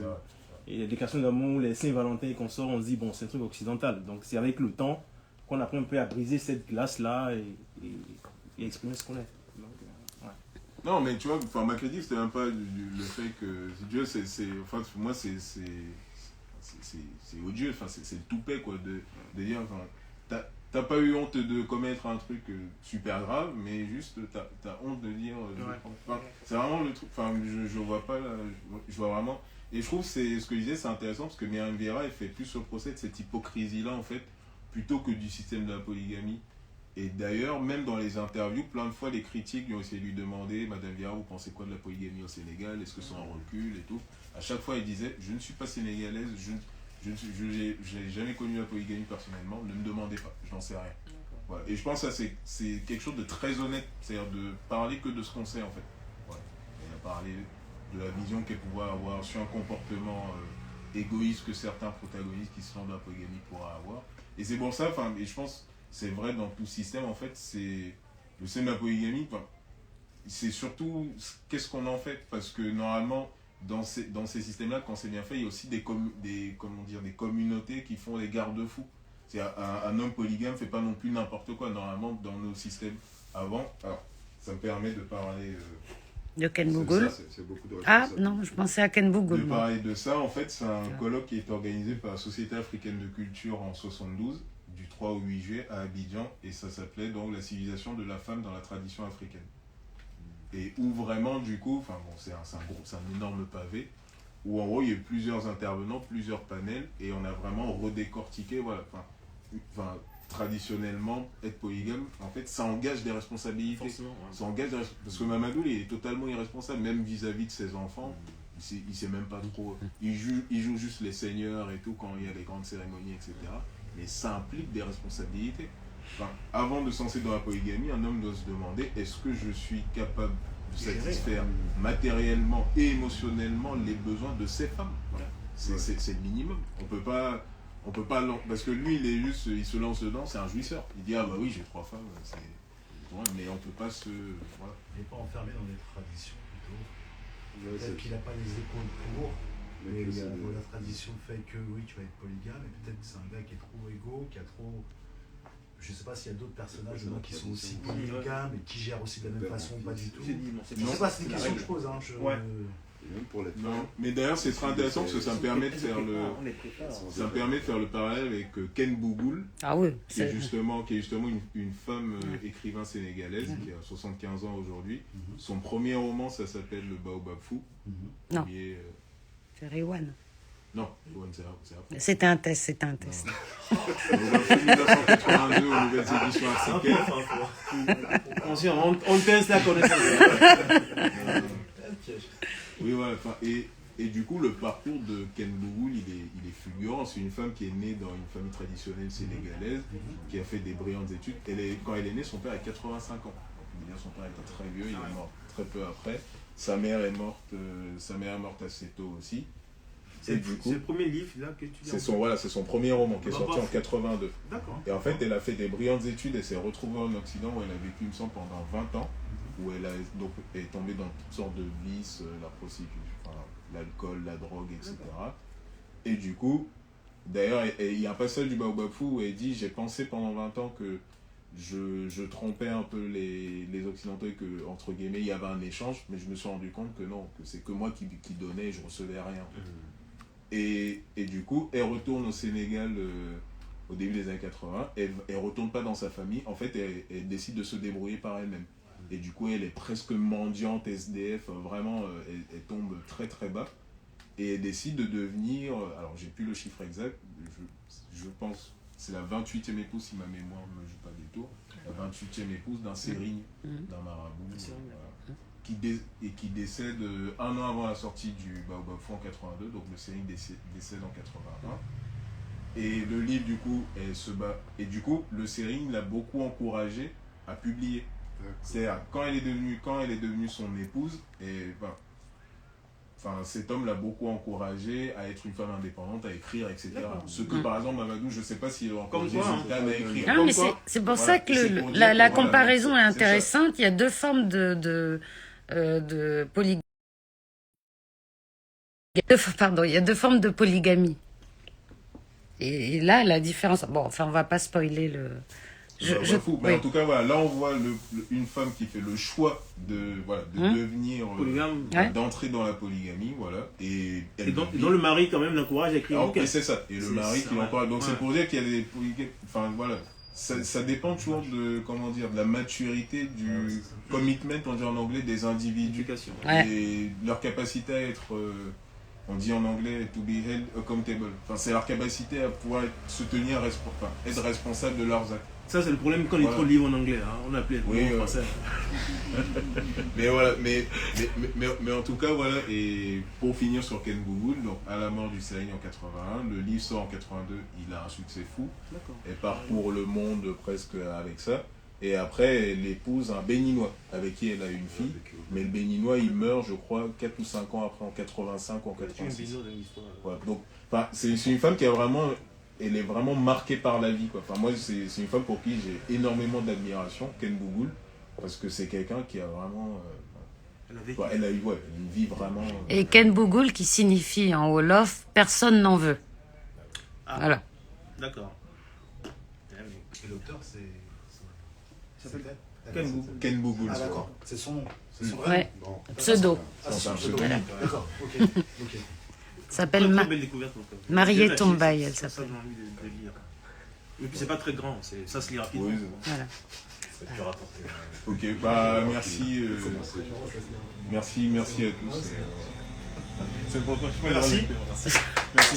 et les déclarations d'amour, les Saint-Valentin qu'on sort, on se dit, bon, c'est un truc occidental. Donc, c'est avec le temps qu'on apprend un peu à briser cette glace-là et exprimer ce qu'on est. Donc, Non, mais tu vois, ma critique, c'était même pas le fait que Dieu, pour moi, c'est odieux, c'est le toupet, quoi, de dire, t'as pas eu honte de commettre un truc super grave, mais juste, t'as honte de dire, c'est vraiment le truc, je vois pas, je vois vraiment, Et je trouve, c'est ce que je disais, c'est intéressant parce que Myriam Vieira, elle fait plus le procès de cette hypocrisie-là, en fait, plutôt que du système de la polygamie. Et d'ailleurs, même dans les interviews, plein de fois, les critiques lui ont essayé de lui demander, Madame Vieira, vous pensez quoi de la polygamie au Sénégal? Est-ce que c'est un recul et tout? À chaque fois, elle disait, je ne suis pas sénégalaise, je n'ai jamais connu la polygamie personnellement, ne me demandez pas, je n'en sais rien. Voilà. Et je pense que ça, c'est quelque chose de très honnête, c'est-à-dire de parler que de ce qu'on sait, en fait. Voilà. Elle a parlé de la vision qu'elle pouvait avoir sur un comportement égoïste que certains protagonistes qui se lancent dans la polygamie pourraient avoir. Et c'est pour ça, et je pense c'est vrai dans tout système, en fait, c'est le système de la polygamie, c'est surtout qu'est-ce qu'on en fait, parce que normalement, dans ces systèmes-là, quand c'est bien fait, il y a aussi des communautés qui font des garde-fous. Un homme polygame ne fait pas non plus n'importe quoi, normalement, dans nos systèmes avant. Alors, ça me permet de parler... de Ken Bougoul. C'est beaucoup de Ah non, je pensais à Ken Bougoul. De parler de ça, en fait, c'est un colloque qui est organisé par la Société africaine de culture en 72, du 3 au 8 juillet à Abidjan, et ça s'appelait donc la civilisation de la femme dans la tradition africaine. Et où vraiment, du coup, c'est un énorme pavé, où en gros il y a eu plusieurs intervenants, plusieurs panels, et on a vraiment redécortiqué, voilà, traditionnellement, être polygame, en fait, ça engage des responsabilités. Ça engage parce que Mamadou, il est totalement irresponsable, même vis-à-vis de ses enfants. Il sait même pas trop. Il joue juste les seigneurs et tout quand il y a les grandes cérémonies, etc. Mais ça implique des responsabilités. Avant de se lancer dans la polygamie, un homme doit se demander, est-ce que je suis capable de satisfaire matériellement et émotionnellement les besoins de ces femmes? Voilà. C'est le minimum. On peut pas parce que lui, il se lance dedans, c'est un jouisseur. Il dit, ah bah oui, j'ai 3 femmes, mais on peut pas se... Voilà. Il n'est pas enfermé dans des traditions, plutôt. Peut-être qu'il n'a pas les épaules pour, mais la tradition fait que oui, tu vas être polygame, et peut-être que c'est un gars qui est trop égo, qui a trop... Je ne sais pas s'il y a d'autres personnages qui sont aussi polygames et qui gèrent aussi de la même façon, pas du tout. Je ne sais pas, c'est une question que je pose. Non, mais d'ailleurs c'est très intéressant parce que ça me permet de faire le parallèle avec Ken Bougoul, qui est justement une femme écrivain sénégalaise qui a 75 ans aujourd'hui. Son premier roman, ça s'appelle Le Baobab Fou. Non, c'est Rewan. Non, c'est après. C'était un test. Le Baobab Fou 1982 aux nouvelles éditions africaines. On teste la connaissance. Oui, voilà. Et du coup, le parcours de Ken Bougoul, il est fulgurant. C'est une femme qui est née dans une famille traditionnelle sénégalaise, qui a fait des brillantes études. Quand elle est née, son père a 85 ans. Son père était très vieux, il est mort très peu après. Sa mère est morte assez tôt aussi. C'est le premier livre là que tu lis. C'est son premier roman qui est sorti en 82. D'accord. Et en fait, elle a fait des brillantes études. Elle s'est retrouvée en Occident où elle a vécu, il me semble, pendant 20 ans. Où elle est tombée dans toutes sortes de vices, la prostitution, l'alcool, la drogue, etc. Et du coup, d'ailleurs, il y a un passage du Baobab Fou où elle dit « J'ai pensé pendant 20 ans que je trompais un peu les Occidentaux et que, entre guillemets, il y avait un échange, mais je me suis rendu compte que non, que c'est que moi qui donnais et je recevais rien. » Et du coup, elle retourne au Sénégal au début des années 80, elle retourne pas dans sa famille, en fait, elle décide de se débrouiller par elle-même. Et du coup, elle est presque mendiante, SDF, vraiment, elle tombe très très bas. Et elle décide de devenir, alors j'ai plus le chiffre exact, je pense, c'est la 28e épouse, si ma mémoire ne me joue pas des tours, la 28e épouse d'un sérigne, d'un marabout, qui décède 1 an avant la sortie du Baobab Fou en 82, donc le sérigne décède en 81. Et le livre, du coup, elle se bat. Et du coup, le sérigne l'a beaucoup encouragée à publier. C'est-à-dire, quand elle est devenue son épouse, cet homme l'a beaucoup encouragée à être une femme indépendante, à écrire, etc. Ce que, par exemple, Mamadou, je ne sais pas s'il a encore des résultats à écrire. Non, mais c'est pour ça que la comparaison est intéressante. Il y a deux formes de polygamie. Pardon, il y a deux formes de polygamie. Et là, la différence... Bon, enfin, on ne va pas spoiler le... Mais en tout cas, voilà, là on voit une femme qui fait le choix de devenir d'entrer dans la polygamie, voilà, et dont le mari quand même l'encourage à écrire. Et c'est ça, et le mari qui l'encourage. Donc c'est pour dire qu'il y a des polygames, enfin voilà, ça dépend toujours de la maturité du commitment, on dit en anglais, des individus et leur capacité On dit en anglais to be held accountable. Enfin, c'est leur capacité à pouvoir se tenir être responsable de leurs actes. Ça, c'est le problème quand il y a trop de livres en anglais. Hein. On appelait en français. Mais voilà, mais en tout cas, voilà. Et pour finir sur Ken Bougoul, donc à la mort du Sahel en 81, le livre sort en 82, il a un succès fou. Et part pour le monde presque avec ça. Et après, elle épouse un Béninois avec qui elle a une fille. Mais le Béninois, il meurt, je crois, 4 ou 5 ans après, en 85 ou en 86. Ouais, donc, c'est une femme qui a vraiment... Elle est vraiment marquée par la vie, quoi. Enfin, moi, c'est une femme pour qui j'ai énormément d'admiration, Ken Bougoul, parce que c'est quelqu'un qui a vraiment... elle a eu une vie vraiment... Et Ken Bougoul qui signifie en Wolof « personne n'en veut ». Voilà. D'accord. Et l'auteur, c'est... Ken Bougoul. Ah d'accord, c'est son nom. Ouais, pseudo. C'est un pseudo. D'accord, ok. S'appelle Mariée Tombaï, elle s'appelle. Et puis c'est pas très grand, ça se lit rapidement. Oui, voilà. C'est dur à porter. Ok, bah merci. Merci à tous. C'est bon, Merci. Merci.